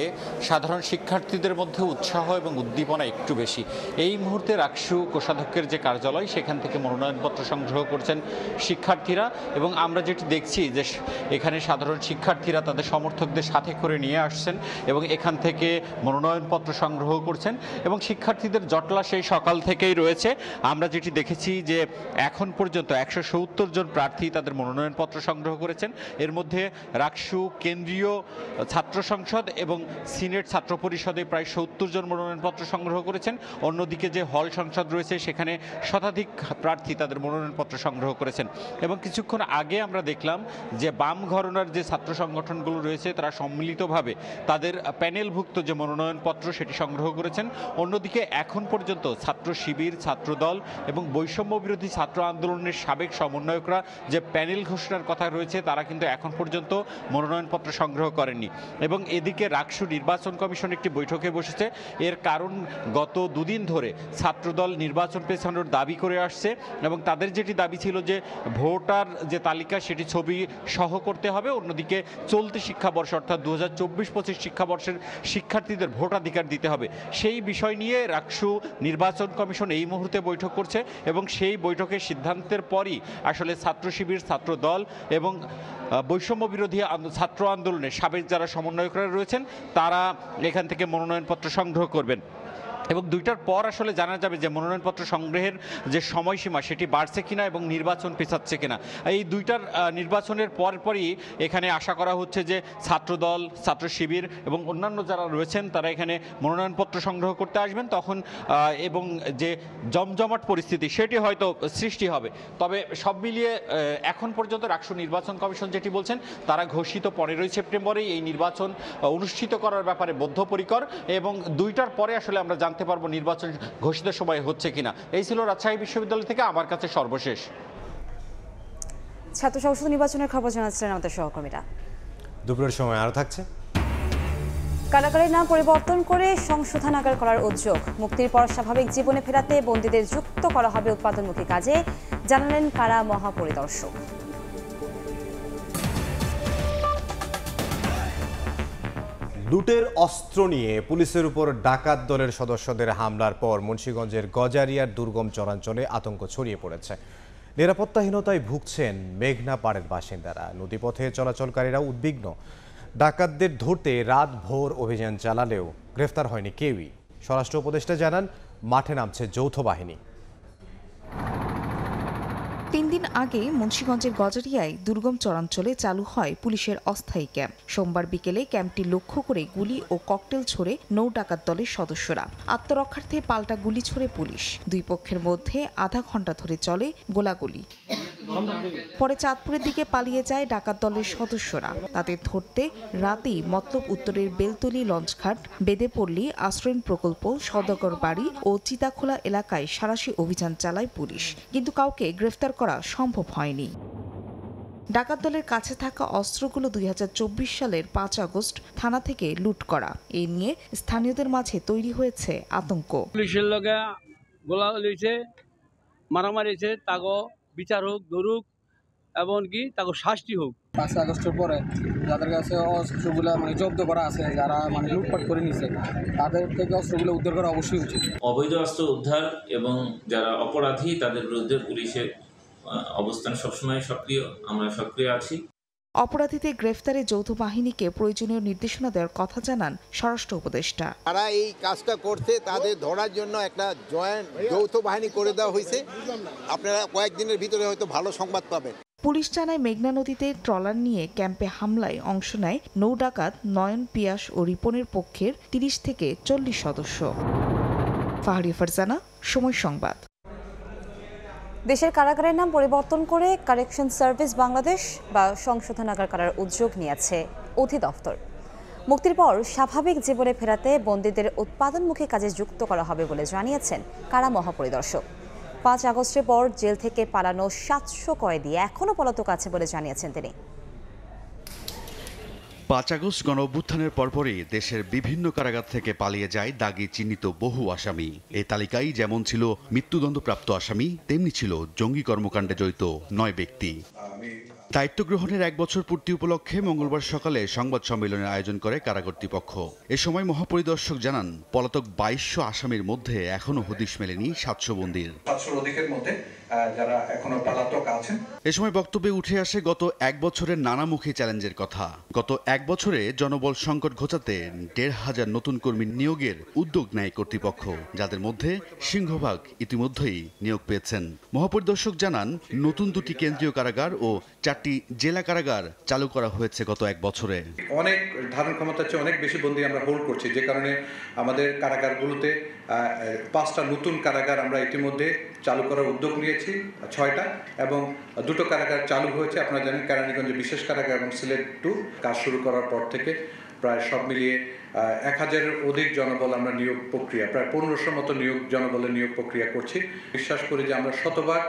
সাধারণ শিক্ষার্থীদের মধ্যে উৎসাহ এবং উদ্দীপনা একটু বেশি। এই মুহূর্তে রাকসু কোষাধ্যক্ষের যে কার্যালয় সেখান থেকে মনোনয়নপত্র সংগ্রহ করছেন শিক্ষার্থীরা এবং আমরা যেটি দেখছি যে এখানে সাধারণ শিক্ষার্থীরা তাদের সমর্থকদের সাথে করে নিয়ে আসছেন এবং এখান থেকে মনোনয়নপত্র সংগ্রহ করছেন এবং শিক্ষার্থীদের জটলা সেই সকাল থেকেই রয়েছে। আমরা যেটি দেখেছি যে এখন পর্যন্ত 170 জন প্রার্থী তাদের মনোনয়নপত্র সংগ্রহ করেছেন। এর মধ্যে রাকসু কেন্দ্রীয় ছাত্র সংসদ এবং সিনেট ছাত্র পরিষদে প্রায় 70 জন মনোনয়নপত্র সংগ্রহ করেছেন। অন্যদিকে যে হল সংসদ রয়েছে সেখানে শতাধিক প্রার্থী তাদের মনোনয়নপত্র সংগ্রহ করেছেন এবং কিছুক্ষণ আগে আমরা দেখলাম যে বাম ঘরানার যে ছাত্র সংগঠনগুলো রয়েছে তারা সম্মিলিতভাবে তাদের প্যানেলভুক্ত যে মনোনয়নপত্র সেটি সংগ্রহ করেছেন। অন্যদিকে এখন পর্যন্ত ছাত্র শিবির, ছাত্রদল এবং বৈষম্য বিরোধী ছাত্র আন্দোলনের সাবেক সমন্বয়করা যে প্যানেল ঘোষণার কথা রয়েছে তারা কিন্তু এখন পর্যন্ত মনোনয়নপত্র সংগ্রহ করেননি। এবং এদিকে রাকসু নির্বাচন কমিশন একটি বৈঠকে বসেছে। এর কারণ গত দুদিন ধরে ছাত্রদল নির্বাচন পেছানোর দাবি করে আসছে এবং তাদের যেটি দাবি ছিল যে ভোটার যে তালিকা সেটি ছবি সহ করতে হবে, অন্যদিকে চলতি শিক্ষাবর্ষ অর্থাৎ 2024-25 শিক্ষাবর্ষের শিক্ষার্থীদের ভোটাধিকার দিতে হবে। সেই বিষয় নিয়ে রাকসু নির্বাচন কমিশন এই মুহূর্তে বৈঠক করছে এবং সেই বৈঠকের সিদ্ধান্তের পরই আসলে ছাত্র শিবির, ছাত্রদল এবং বৈষম্য বিরোধী ছাত্র আন্দোলনের সাবেক যারা সমন্বয়করা রয়েছেন তারা এখান থেকে মনোনয়নপত্র সংগ্রহ করবেন এবং 2টার পর আসলে জানা যাবে যে মনোনয়নপত্র সংগ্রহের যে সময়সীমা সেটি বাড়ছে কিনা এবং নির্বাচন পেছাচ্ছে কিনা। এই 2টার নির্বাচনের পরপরই এখানে আশা করা হচ্ছে যে ছাত্রদল, ছাত্র শিবির এবং অন্যান্য যারা রয়েছেন তারা এখানে মনোনয়নপত্র সংগ্রহ করতে আসবেন তখন এবং যে জমজমাট পরিস্থিতি সেটি হয়তো সৃষ্টি হবে। তবে সব মিলিয়ে এখন পর্যন্ত রাকসু নির্বাচন কমিশন যেটি বলছেন তারা ঘোষিত 15ই সেপ্টেম্বরেই এই নির্বাচন অনুষ্ঠিত করার ব্যাপারে বদ্ধপরিকর এবং 2টার পরে আসলে আমরা জানতে পারবো নির্বাচন ঘোষিত সময় হচ্ছে কিনা। এই ছিল রাজশাহী বিশ্ববিদ্যালয় থেকে আমার কাছে সর্বশেষ। ছাত্র সংসদ নির্বাচনের খবর জানাচ্ছিলেন আমাদের সহকর্মীরা। দুপুরের সময় আরো থাকছে কারাগারের নাম পরিবর্তন করে সংশোধনাগার করার উদ্যোগ। মুক্তির পর স্বাভাবিক জীবনে ফেরাতে বন্দীদের যুক্ত করা হবে উৎপাদনমুখী কাজে, জানালেন কারা মহাপরিদর্শক। লুটের অস্ত্র নিয়ে পুলিশের উপর ডাকাত দলের সদস্যদের হামলার পর মুন্সিগঞ্জের গজারিয়ার দুর্গম চরাঞ্চলে আতঙ্ক ছড়িয়ে পড়েছে। নিরাপত্তাহীনতায় ভুগছেন মেঘনা পাড়ের বাসিন্দারা। নদীপথে চলাচলকারীরা উদ্বিগ্ন। ডাকাতদের ধরতে রাত ভোর অভিযান চালালেও গ্রেফতার হয়নি কেউই। স্বরাষ্ট্র উপদেষ্টা জানান মাঠে নামছে যৌথ বাহিনী। 3 দিন আগে মুন্সিগঞ্জের গজারিয়ায় দুর্গম চরাঞ্চলে চালু হয় পুলিশের অস্থায়ী ক্যাম্প। সোমবার বিকেলে ক্যাম্পটি লক্ষ্য করে গুলি ও ককটেল ছোড়ে নৌ ডাকাত দলের সদস্যরা। আত্মরক্ষার্থে পাল্টা গুলি ছোড়ে পুলিশ। দুই পক্ষের মধ্যে আধা ঘন্টা ধরে চলে গোলাগুলি। পরে চাঁদপুরের দিকে পালিয়ে যায় ডাকাত দলের সদস্যরা। তাদের ধরতে রাতেই মতলব উত্তরের বেলতলি লঞ্চঘাট, বেদেপল্লী আশ্রয়ণ প্রকল্প, সওদাগর বাড়ি ও চিতাখোলা এলাকায় সাঁড়াশি অভিযান চালায় পুলিশ, কিন্তু কাউকে গ্রেফতার করা সম্ভব হয়নি। ডাকাত দলের কাছে থাকা অস্ত্রগুলো 2024 সালের 5 আগস্ট থানা থেকে লুট করা। এ নিয়ে স্থানীয়দের মাঝে তৈরি হয়েছে আতঙ্ক। পুলিশের লগে গোলা লইছে, মারামারিছে, তাগো বিচার হোক, ধরুক, এমনকি তাগো শাস্তি হোক। 5 আগস্টের পরে যাদের কাছে অস্ত্রগুলো জব্দ করা আছে, যারা লুটপাট করে নিছে, তাদের থেকে অস্ত্রগুলো উদ্ধার করা অবশ্যই উচিত। অবৈধ অস্ত্র উদ্ধার এবং যারা অপরাধী তাদের বিরুদ্ধে পুলিশের অবস্থান সবসময় সক্রিয়, আমরা সক্রিয় আছি। অপরাধীদের গ্রেফতারে যৌথ বাহিনীকে প্রয়োজনীয় নির্দেশনা দেওয়ার কথা জানান স্বরাষ্ট্র উপদেষ্টা। তারা এই কাজটা করতে তাদের ধরার জন্য একটা যৌথ বাহিনী করে দেওয়া হয়েছে। আপনারা কয়েকদিনের ভিতরে হয়তো ভালো সংবাদ পাবেন। পুলিশ জানায় মেঘনা নদীতে ট্রলার নিয়ে ক্যাম্পে হামলায় অংশ নেয় নৌ ডাকাত নয়ন, পিয়াস ও রিপনের পক্ষের 30 থেকে 40 সদস্য। ফাহরিয়া ফারজানা, সময় সংবাদ। দেশের কারাগারের নাম পরিবর্তন করে কারেকশন সার্ভিস বাংলাদেশ বা সংশোধনাগার করার উদ্যোগ নিয়েছে অধিদপ্তর। মুক্তির পর স্বাভাবিক জীবনে ফেরাতে বন্দীদের উৎপাদনমুখী কাজে যুক্ত করা হবে বলে জানিয়েছেন কারা মহাপরিদর্শক। 5 আগস্টের পর জেল থেকে পালানো 700 কয়েদি এখনও পলাতক আছে বলে জানিয়েছেন তিনি। 5 আগস্ট গণঅভ্যুত্থানের পরপরই দেশের বিভিন্ন কারাগার থেকে পালিয়ে যায় দাগি চিহ্নিত বহু আসামি। এই তালিকায় যেমন ছিল মৃত্যুদণ্ডপ্রাপ্ত আসামি, তেমনি ছিল জঙ্গি কর্মকাণ্ডে জড়িত 9 ব্যক্তি। দায়িত্ব গ্রহণের 1 বছর পূর্তি উপলক্ষে মঙ্গলবার সকালে সংবাদ সম্মেলনের আয়োজন করে কারা কর্তৃপক্ষ। এ সময় মহাপরিদর্শক জানান, পলাতক 2200 আসামির মধ্যে এখনো হদিশ মেলেনি 700 বন্দীর। 700 অধিকের মধ্যে যারা এখনো পলাতক আছেন। এ সময় বক্তব্যে উঠে আসে গত 1 বছরের নানামুখী চ্যালেঞ্জের কথা। গত 1 বছরে জনবল সংকট ঘোচাতে 1500 নতুন কর্মী নিয়োগের উদ্যোগ নেয় কর্তৃপক্ষ, যাদের মধ্যে সিংহভাগ ইতিমধ্যেই নিয়োগ পেয়েছেন। মহাপরিদর্শক জানান, নতুন 2টি কেন্দ্রীয় কারাগার ও 4টি জেলা কারাগার চালু করা হয়েছে গত 1 বছরে। অনেক ধারণ ক্ষমতার চেয়ে অনেক বেশি বন্দী আমরা হোল্ড করছি, যে কারণে আমাদের কারাগারগুলোতে 5টা নতুন কারাগার আমরা ইতিমধ্যে চালু করার উদ্যোগ নিয়েছি, 6টা, এবং 2টো কারাগার চালু হয়েছে। আপনারা জানেন কেরানীগঞ্জে বিশেষ কারাগার এবং সিলেট 2 কাজ শুরু করার পর থেকে প্রায় সব মিলিয়ে 1000-এর অধিক জনবল আমরা নিয়োগ প্রক্রিয়া, প্রায় 1500 মতো জনবলের নিয়োগ প্রক্রিয়া করছি। বিশ্বাস করি যে আমরা শতভাগ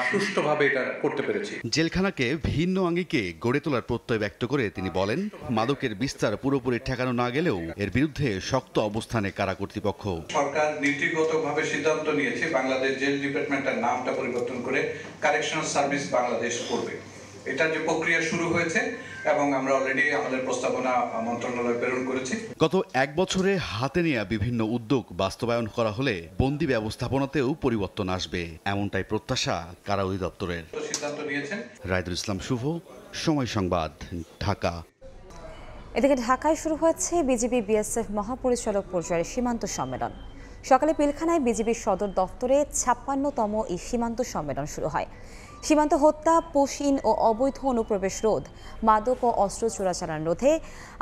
সুষ্ঠুভাবে এটা করতে পেরেছি। জেলখানাকে ভিন্ন আঙ্গিকে গড়ে তোলার প্রত্যয় ব্যক্ত করে তিনি বলেন, মাদকের বিস্তার পুরোপুরি ঠেকানো না গেলেও এর বিরুদ্ধে শক্ত অবস্থানে কারা কর্তৃপক্ষ। সরকার নীতিগতভাবে সিদ্ধান্ত নিয়েছে বাংলাদেশ জেল ডিপার্টমেন্টের নামটা পরিবর্তন করে কারেকশনাল সার্ভিস বাংলাদেশ করবে। এটার যে প্রক্রিয়া শুরু হয়েছে এবং আমরা অলরেডি আমাদের প্রস্তাবনা মন্ত্রণালয়ে প্রেরণ করেছি। গত 1 বছরে হাতে নেওয়া বিভিন্ন উদ্যোগ বাস্তবায়ন করা হলে বন্দি ব্যবস্থাপনাতেও পরিবর্তন আসবে, এমনটাই প্রত্যাশা কারা অধিদপ্তরের। সিদ্ধান্ত নিয়েছেন রায়দুল ইসলাম শুভ, সময় সংবাদ, ঢাকা। এদিকে ঢাকায় শুরু হয়েছে বিজিবি বিএসএফ মহাপরিচালক পর্যায়ের সীমান্ত সম্মেলন। সকালে পিলখানায় বিজিবির সদর দফতরে 56তম এই সীমান্ত সম্মেলন শুরু হয়। সীমান্ত হত্যা, পুশিন ও অবৈধ অনুপ্রবেশ রোধ, মাদক ও অস্ত্র চোরাচালান রোধে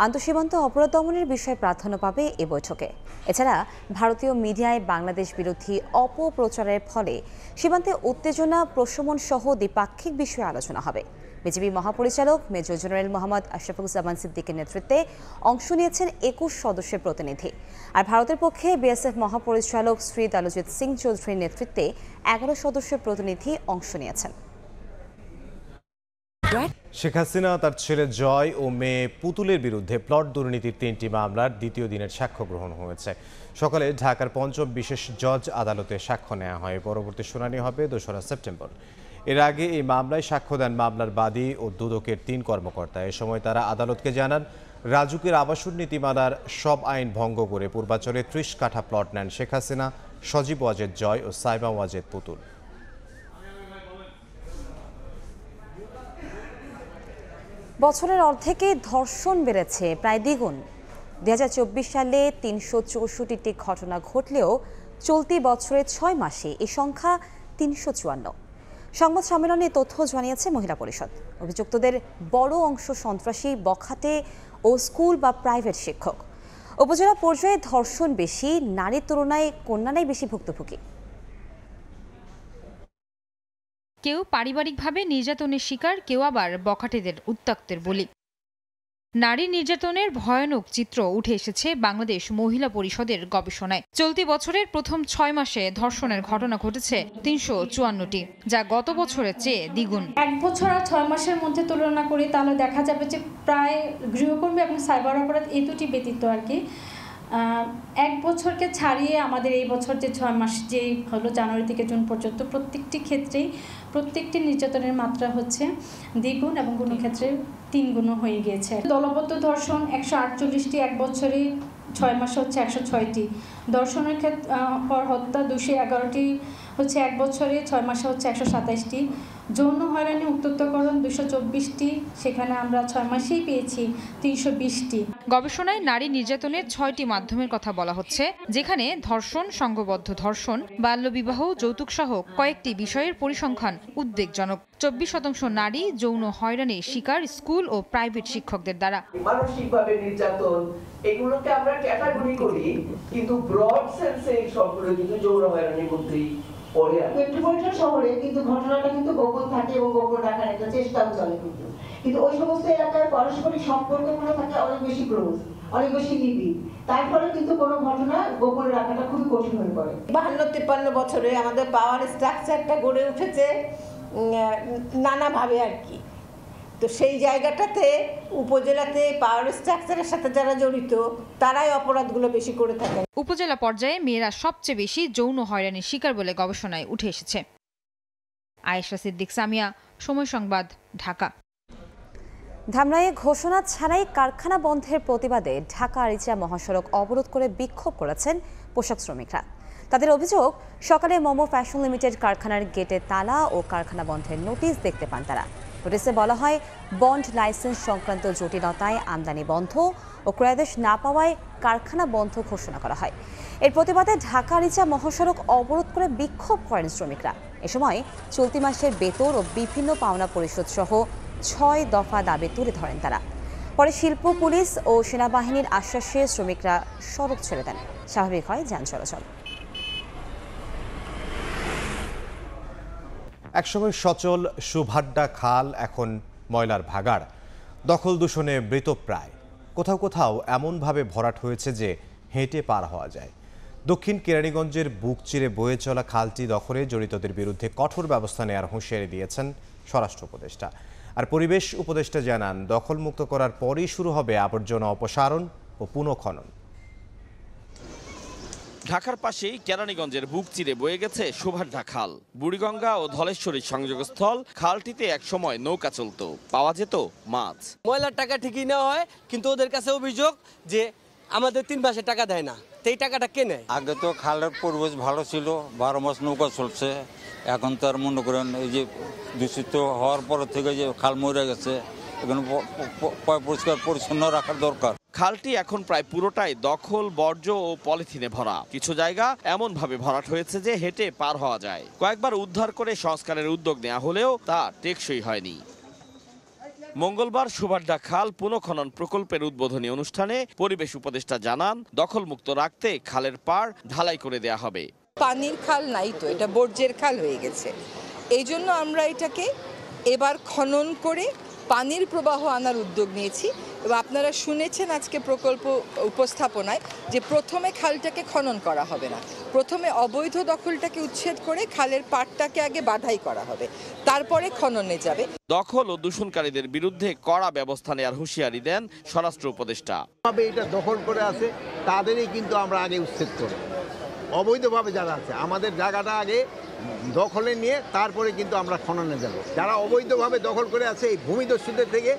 আন্তঃসীমান্ত অপরাধ দমনের বিষয়ে প্রাধান্য পাবে এ বৈঠকে। এছাড়া ভারতীয় মিডিয়ায় বাংলাদেশ বিরোধী অপপ্রচারের ফলে সীমান্তে উত্তেজনা প্রশমন সহ দ্বিপাক্ষিক বিষয়ে আলোচনা হবে। বিজিবি মহাপরিচালক মেজর জেনারেল মোহাম্মদ আশরাফুজ্জামান সিদ্দিকের নেতৃত্বে অংশ নিয়েছেন 21 সদস্যের প্রতিনিধি। আর ভারতের পক্ষে বিএসএফ মহাপরিচালক শ্রী দলজিৎ সিং চৌধুরীর নেতৃত্বে 11 সদস্যের প্রতিনিধি অংশ নিয়েছেন। শেখ হাসিনা, তার ছেলে জয় ও মেয়ে পুতুলের বিরুদ্ধে প্লট দুর্নীতির 3টি মামলার দ্বিতীয় দিনের সাক্ষ্য গ্রহণ হয়েছে। সকালে ঢাকার 5ম বিশেষ জজ আদালতে সাক্ষ্য নেওয়া হয়। পরবর্তী শুনানি হবে 2রা সেপ্টেম্বর। এর আগে এই মামলায় সাক্ষ্য দেন মামলার বাদী ও দুদকের 3 কর্মকর্তা। এ সময় তারা আদালতকে জানান, রাজুকের আবাসন নীতিমালার সব আইন ভঙ্গ করে পূর্বাচলে 30 কাঠা প্লট নেন শেখ হাসিনা, সজীব ওয়াজেদ জয় ও সাইবা ওয়াজেদ পুতুল। বছরের অর্ধেকে ধর্ষণ বেড়েছে প্রায় দ্বিগুণ। 2024 সালে 364টি ঘটনা ঘটলেও চলতি বছরের 6 মাসে এই সংখ্যা 354। সংবাদ সম্মেলনে তথ্য জানিয়েছে মহিলা পরিষদ। অভিযুক্তদের বড় অংশ সন্ত্রাসী, বখাটে ও স্কুল বা প্রাইভেট শিক্ষক। উপজেলা পর্যায়ে ধর্ষণ বেশি, নারীর তুলনায় কন্যারাই বেশি ভুক্তভোগী। কেউ পারিবারিকভাবে নির্যাতনের শিকার, কেউ আবার বখাটেদের উত্ত্যক্তের বলি। নারী নির্যাতনের ভয়ানক চিত্র উঠে এসেছে বাংলাদেশ মহিলা পরিষদের গবেষণায়। চলতি বছরের প্রথম 6 মাসে ধর্ষণের ঘটনা ঘটেছে 354টি, যা গত বছরের চেয়ে দ্বিগুণ। 1 বছর আর 6 মাসের মধ্যে তুলনা করি তাহলে দেখা যাবে যে প্রায় গৃহকর্মী এবং সাইবার অপরাধ এই দুটি ব্যতীত আর কি 1 বছরকে ছাড়িয়ে আমাদের এই বছর যে 6 মাস যে হলো জানুয়ারি থেকে জুন পর্যন্ত প্রত্যেকটি ক্ষেত্রেই প্রত্যেকটি নির্যাতনের মাত্রা হচ্ছে দ্বিগুণ এবং কোনো ক্ষেত্রে 3 গুণ হয়ে গিয়েছে। দলবদ্ধ ধর্ষণ 148টি 1 বছরে, 6 মাসে হচ্ছে 106টি। ধর্ষণের ক্ষেত্রে পর হত্যা 211টি হচ্ছে 1 বছরে, 6 মাসে হচ্ছে 127টি। যৌন হয়রানি উত্তক্তকরণ 224টি, সেখানে আমরা 6 মাসেই পেয়েছি 320টি। গবেষণায় নারী নির্যাতনের 6টি মাধ্যমের কথা বলা হচ্ছে, যেখানে ধর্ষণ, সংঘবদ্ধ ধর্ষণ, বাল্যবিবাহ, যৌতুক সহ কয়েকটি বিষয়ের পরিসংখ্যান উদ্বেগজনক। 24% নারী যৌন হয়রানির শিকার স্কুল ও প্রাইভেট শিক্ষকদের দ্বারা। মানসিকভাবে নির্যাতন এগুলোকে আমরা ক্যাটাগরি করি, কিন্তু ব্রড সেন্সে সবগুলো কিন্তু যৌন হয়রানির মধ্যেই পড়ে। মেট্রোপলিটন শহরে কিন্তু ঘটনাটা কিন্তু গোপন থাকে এবং গোপন রাখার একটা চেষ্টাও চলে, কিন্তু ওই সমস্ত এলাকার পারস্পরিক সম্পর্কগুলো থাকে অনেক বেশি ক্লোজ, অনেক বেশি নিবিড়, তার ফলে কিন্তু কোনো ঘটনা গোপন রাখাটা খুবই কঠিন হয়ে পড়ে। 52-53 বছরে আমাদের পাওয়ার স্ট্রাকচারটা গড়ে উঠেছে নানাভাবে আর কি। তো সেই জায়গাটাতে উপজেলাতে পাওয়ার স্ট্রাকচারের সাথে যারা জড়িত তারাই অপরাধগুলো বেশি করে থাকে। উপজেলা পর্যায়ে মেয়েরা সবচেয়ে বেশি যৌন হয়রানির শিকার বলে গবেষণায় উঠে এসেছে। আয়েশা সিদ্দিক, সামিয়া, সময় সংবাদ, ঢাকা। ধামরাইয়ে ঘোষণা ছাড়াই কারখানা বন্ধের প্রতিবাদে ঢাকা আরিচা মহাসড়ক অবরোধ করে বিক্ষোভ করেছেন পোশাক শ্রমিকরা। তাদের অভিযোগ, সকালে মোমো ফ্যাশন লিমিটেড কারখানার গেটে তালা ও কারখানা বন্ধের নোটিশ দেখতে পান তারা। নোটিশে বলা হয়, বন্ড লাইসেন্স সংক্রান্ত জটিলতায় আমদানি বন্ধ ও ক্রয়াদেশ না পাওয়ায় কারখানা বন্ধ ঘোষণা করা হয়। এর প্রতিবাদে ঢাকা আরিচা মহাসড়ক অবরোধ করে বিক্ষোভ করেন শ্রমিকরা। এ সময় চলতি মাসের বেতন ও বিভিন্ন পাওনা পরিশোধ সহ 6 দফা দাবি তুলে ধরেন তারা। পরে শিল্প, পুলিশ ও সেনাবাহিনীর আশ্বাসে শ্রমিকরা সড়ক ছেড়ে দেন। স্বাভাবিক হয় যান চলাচল। একসময় সচল সুভাড্ডা খাল এখন ময়লার ভাগাড়, দখল দূষণে মৃতপ্রায়। কোথাও কোথাও এমনভাবে ভরাট হয়েছে যে হেঁটে পার হওয়া যায়। দক্ষিণ কেরানীগঞ্জের বুক চিরে বয়ে চলা খালটি দখলে জড়িতদের বিরুদ্ধে কঠোর ব্যবস্থা নেওয়ার হুঁশিয়ারি দিয়েছেন স্বরাষ্ট্র উপদেষ্টা। আর পরিবেশ উপদেষ্টা জানান, দখলমুক্ত করার পরই শুরু হবে আবর্জনা অপসারণ ও পুনঃখনন। ঢাকার পাশেই কেরানীগঞ্জের বুক চিরে বয়ে গেছে সুভাড্ডা খাল। বুড়িগঙ্গা ও ধলেশ্বরীর সংযোগস্থল খালটিতে একসময় নৌকা চলত, পাওয়া যেত মাছ। ময়লার টাকা ঠিকই নেওয়া হয়, কিন্তু ওদের কাছে অভিযোগ যে আমাদের 3 মাসে টাকা দেয় না। এই টাকাটা কে নেয়? আগে তো খালের পরিবেশ ভালো ছিল, 12 মাস নৌকা চলছে। এখন তো আর মনে করেন এই যে দূষিত হওয়ার পর থেকে যে খাল মরে গেছে, এখন পরিষ্কার পরিচ্ছন্ন রাখার দরকার। খালটি এখন প্রায় পুরোটাই দখল, বর্জ্য ও পলিথিনে ভরা। কিছু জায়গা এমন ভাবে ভরাট হয়েছে যে হেঁটে পার হওয়া যায়। কয়েকবার উদ্ধার করে সংস্কারের উদ্যোগ নেওয়া হলেও তা টেকসই হয়নি। মঙ্গলবার সুভাড্ডা খাল পুনঃখনন প্রকল্পের উদ্বোধনী অনুষ্ঠানে পরিবেশ উপদেষ্টা জানান, দখলমুক্ত রাখতে খালের পাড় ঢালাই করে দেয়া হবে। পানির খাল নাই তো, এটা বর্জ্যের খাল হয়ে গেছে। এই জন্য আমরা এটাকে এবার খনন করে পানির প্রবাহ আনার উদ্যোগ নিয়েছি। এবং আপনারা শুনেছেন আজকে প্রকল্প উপস্থাপনায় যে প্রথমে খালটাকে খনন করা হবে না, প্রথমে অবৈধ দখলটাকে উচ্ছেদ করে খালের পাড়টাকে আগে বাধাই করা হবে, তারপরে খননে যাবে। দখল ও দূষণকারীদের বিরুদ্ধে কড়া ব্যবস্থা নেওয়ার হুঁশিয়ারি দেন স্বরাষ্ট্র উপদেষ্টা। এটা দখল করে আছে তাদেরই কিন্তু আমরা আগে উচ্ছেদ করব। অবৈধভাবে যারা আছে আমাদের জায়গাটা আগে দখলে নিয়ে তারপরে কিন্তু আমরা খননে যাব। যারা অবৈধভাবে দখল করে আছে এই ভূমিদস্যুদের থেকে,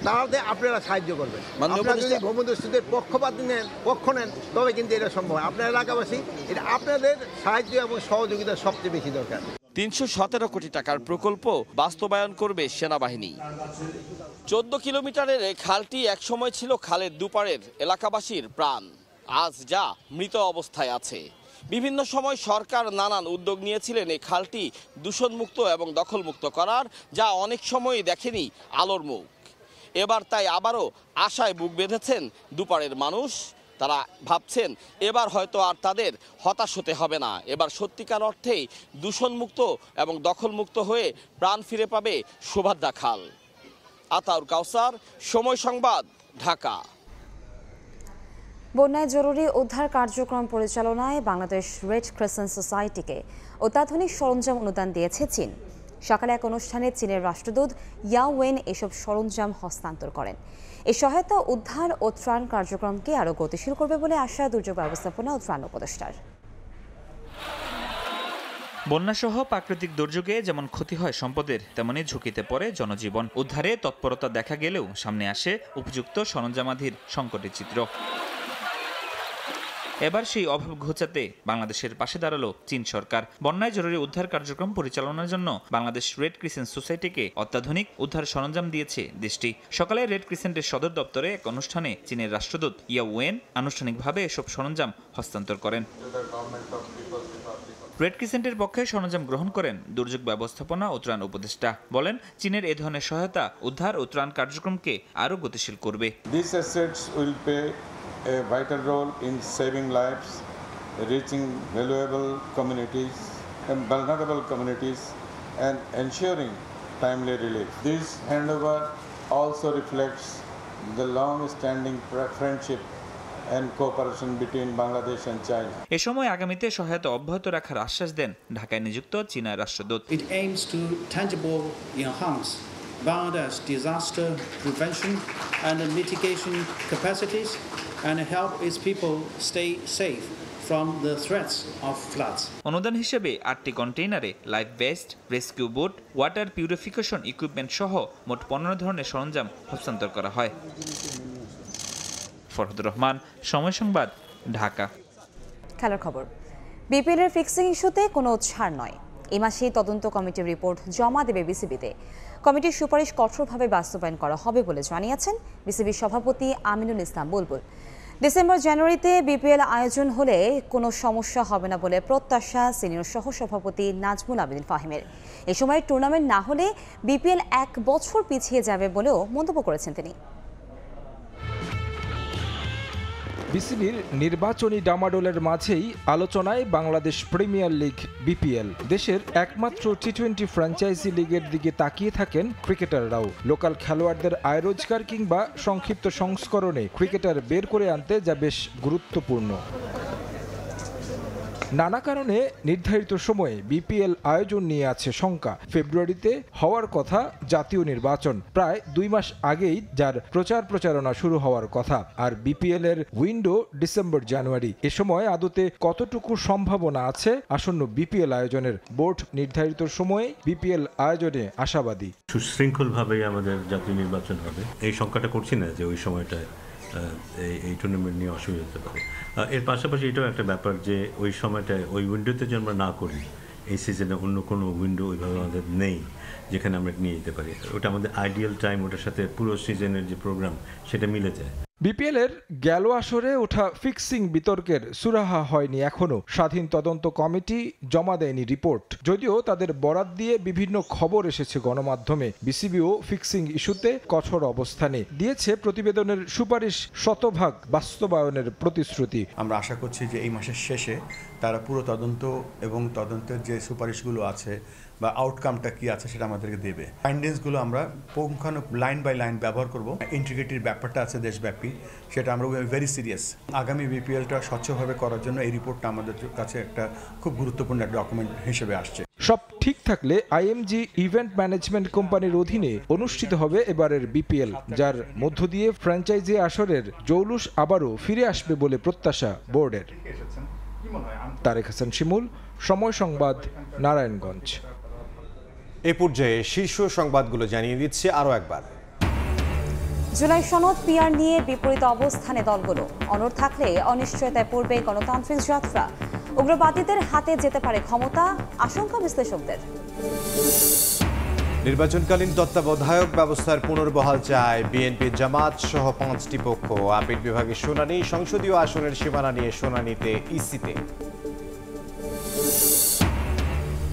তাহলে আপনারা সাহায্য করবেন। আপনারা যদি ভূমিদস্যুদের পক্ষ নেন তবে কিন্তু এটা সম্ভব। আপনার এলাকাবাসী, এটা আপনাদের সাহায্য এবং সহযোগিতা সবচেয়ে বেশি দরকার। 317 কোটি টাকার প্রকল্প বাস্তবায়ন করবে সেনাবাহিনী। 14 কিলোমিটারের খালটি একসময় ছিল খালের দুপারের এলাকাবাসীর প্রাণ। আজ যা মৃত অবস্থায় আছে। বিভিন্ন সময় সরকার নানান উদ্যোগ নিয়েছিলেন এই খালটি দূষণমুক্ত এবং দখলমুক্ত করার, যা অনেক সময়ই দেখেনি আলোর মুখ। এবার তাই আবারও আশায় বুক বেঁধেছেন দুপারের মানুষ। তারা ভাবছেন এবার হয়তো আর তাদের হতাশ হতে হবে না। এবার সত্যিকার অর্থেই দূষণমুক্ত এবং দখলমুক্ত হয়ে প্রাণ ফিরে পাবে সুভাড্ডা খাল। আতাউর কাউসার, সময় সংবাদ, ঢাকা। বন্যায় জরুরি উদ্ধার কার্যক্রম পরিচালনায় বাংলাদেশ রেড ক্রিসেন্ট সোসাইটিকে অত্যাধুনিক সরঞ্জাম অনুদান দিয়েছে চীন। সকালে এক অনুষ্ঠানে চীনের রাষ্ট্রদূত ইয়াও ওয়েন এসব সরঞ্জাম হস্তান্তর করেন। এই সহায়তা উদ্ধার ও ত্রাণ কার্যক্রমকে আরও গতিশীল করবে বলে আশা দুর্যোগ ব্যবস্থাপনা ও ত্রাণ উপদেষ্টার। বন্যাসহ প্রাকৃতিক দুর্যোগে যেমন ক্ষতি হয় সম্পদের, তেমনি ঝুঁকিতে পড়ে জনজীবন। উদ্ধারে তৎপরতা দেখা গেলেও সামনে আসে উপযুক্ত সরঞ্জামাধির সংকটের চিত্র। এবার সেই অভাব ঘোচাতে বাংলাদেশের পাশে দাঁড়ালো চীন সরকার। বন্যায় জরুরি উদ্ধার কার্যক্রম পরিচালনার জন্য বাংলাদেশ রেড ক্রিসেন্ট সোসাইটিকে অত্যাধুনিক উদ্ধার সরঞ্জাম দিয়েছে দেশটি। সকালে রেড ক্রিসেন্টের সদর দপ্তরে এক অনুষ্ঠানে চীনের রাষ্ট্রদূত ইয়া ওয়েন আনুষ্ঠানিকভাবে এসব সরঞ্জাম হস্তান্তর করেন। রেড ক্রিসেন্টের পক্ষে সরঞ্জাম গ্রহণ করেন দুর্যোগ ব্যবস্থাপনা ও ত্রাণ উপদেষ্টা। বলেন, চীনের এ ধরনের সহায়তা উদ্ধার ও ত্রাণ কার্যক্রমকে আরও গতিশীল করবে। These assets will play a vital role in saving lives, reaching valuable communities and vulnerable communities, and ensuring timely relief. This handover also reflects the long-standing friendship and cooperation between Bangladesh and China. এ সময় আগামীতে সহায়তা অব্যাহত রাখার আশ্বাস দেন ঢাকায় নিযুক্ত চীনা রাষ্ট্রদূত। It aims to tangible enhance Bangladesh disaster prevention and mitigation capacities and help its people stay safe from the threats of floods. অনুদান হিসেবে 8টি কন্টেইনারে life vest, rescue boat, water purification equipment সহ মোট 15 ধরনের সরঞ্জাম হস্তান্তর করা হয়। ফরহাদুর রহমান, সময় সংবাদ, ঢাকা। খেলার খবর। বিপিএল এর ফিক্সিং ইস্যুতে কোনো ছাড় নয়। এই মাসেই তদন্ত কমিটির রিপোর্ট জমা দেবে বিসিবিতে। কমিটির সুপারিশ কঠোরভাবে বাস্তবায়ন করা হবে বলে জানিয়েছেন বিসিবির সভাপতি আমিনুল ইসলাম বুলবুল। ডিসেম্বর-জানুয়ারিতে বিপিএল আয়োজন হলে কোনো সমস্যা হবে না বলে প্রত্যাশা সিনিয়র সহ সভাপতি নাজমুল আবেদিন ফাহিমের। এ সময় টুর্নামেন্ট না হলে বিপিএল 1 বছর পিছিয়ে যাবে বলেও মন্তব্য করেছেন তিনি। বিসিবির নির্বাচনী ডামাডোলের মাঝেই আলোচনায় বাংলাদেশ প্রিমিয়ার লিগ বিপিএল। দেশের একমাত্র টি-20 ফ্র্যাঞ্চাইজি লিগের দিকে তাকিয়ে থাকেন ক্রিকেটাররাও। লোকাল খেলোয়াড়দের আয় রোজগার কিংবা সংক্ষিপ্ত সংস্করণে ক্রিকেটার বের করে আনতে যা বেশ গুরুত্বপূর্ণ। নানা কারণে নির্ধারিত সময়ে বিপিএল আয়োজন নিয়ে আছে শঙ্কা। ফেব্রুয়ারিতে হওয়ার কথা জাতীয় নির্বাচন, প্রায় 2 মাস আগেই যার প্রচারণা শুরু হওয়ার কথা। আর বিপিএল এর উইন্ডো ডিসেম্বর-জানুয়ারি। এ সময় আদতে কতটুকু সম্ভাবনা আছে আসন্ন বিপিএল আয়োজনের? বোর্ড নির্ধারিত সময়ে বিপিএল আয়োজনে আশাবাদী। সুশৃঙ্খলভাবেই আমাদের জাতীয় নির্বাচন হবে, এই শঙ্কাটা করছি না যে ওই সময়টায় এই টুর্নামেন্ট নিয়ে অসুবিধা হতে পারে। এর পাশাপাশি এটাও একটা ব্যাপার যে ওই সময়টায় ওই উইন্ডোতে যে আমরা না করি, এই সিজনে অন্য কোনো উইন্ডো ওইভাবে আমাদের নেই যেখানে আমরা নিয়ে যেতে পারি। ওটা আমাদের আইডিয়াল টাইম, ওটার সাথে পুরো সিজনের যে প্রোগ্রাম সেটা মিলে যায়। বিপিএল এর গেল আসরে ওঠা ফিক্সিং বিতর্কের সুরাহা হয়নি এখনো। স্বাধীন তদন্ত কমিটি জমা দেয়নি রিপোর্ট, যদিও তাদের বরাত দিয়ে বিভিন্ন খবর এসেছে গণমাধ্যমে। বিসিবিও ফিক্সিং ইস্যুতে কঠোর অবস্থানে দিয়েছে প্রতিবেদনের সুপারিশ শতভাগ বাস্তবায়নের প্রতিশ্রুতি। আমরা আশা করছি যে এই মাসের শেষে তারা পুরো তদন্ত এবং তদন্তের যে সুপারিশগুলো আছে বা আউটকামটা কি আছে সেটা আমাদেরকে দেবে। ফাইন্ডিংসগুলো আমরা পুঙ্খানুপুঙ্খ লাইন বাই লাইন ব্যবহার করব। ইন্টিগ্রিটির ব্যাপারটা আছে দেশব্যাপী, সেটা আমরা ভেরি সিরিয়াস। আগামী বিপিএলটা স্বচ্ছভাবে করার জন্য এই রিপোর্টটা আমাদের কাছে একটা খুব গুরুত্বপূর্ণ একটা ডকুমেন্ট হিসেবে আসছে। সব ঠিক থাকলে আইএমজি ইভেন্ট ম্যানেজমেন্ট কোম্পানির অধীনে অনুষ্ঠিত হবে এবারের বিপিএল, যার মধ্য দিয়ে ফ্র্যাঞ্চাইজি আসরের জৌলুস আবারও ফিরে আসবে বলে প্রত্যাশা বোর্ডের। তারেক হাসান শিমুল, সময় সংবাদ, নারায়ণগঞ্জ। এ পর্যায়ে শীর্ষ সংবাদগুলো জানিয়ে দিচ্ছে আরও একবার। জুলাই সনদ পিআর নিয়ে বিপরীত অবস্থানে দলগুলো। অনড় থাকলে অনিশ্চয়তায় পড়বে গণতান্ত্রিক যাত্রা। উগ্রবাদীদের হাতে যেতে পারে ক্ষমতা, আশঙ্কা বিশ্লেষকদের। নির্বাচনকালীন তত্ত্বাবধায়ক ব্যবস্থার পুনর্বহাল চায় বিএনপি, জামাত সহ 5টি পক্ষ। আপিল বিভাগের শুনানি, সংসদীয় আসনের সীমানা নিয়ে শুনানিতে ইসিতে।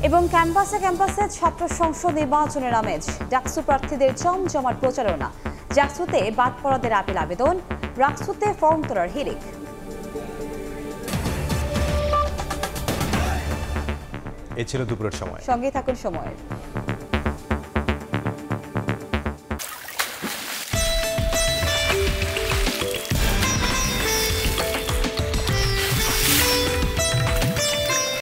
এবং ক্যাম্পাসে ছাত্র সংসদ নির্বাচনের আমেজ। ডাকসু প্রার্থীদের জমজমাট প্রচারণা। জাকসুতে বাদ পড়াদের আপিল আবেদন, রাকসুতে ফর্ম তোলার হিড়িক। এ ছিল দুপুরের সময়। সঙ্গে থাকুন সময়ের।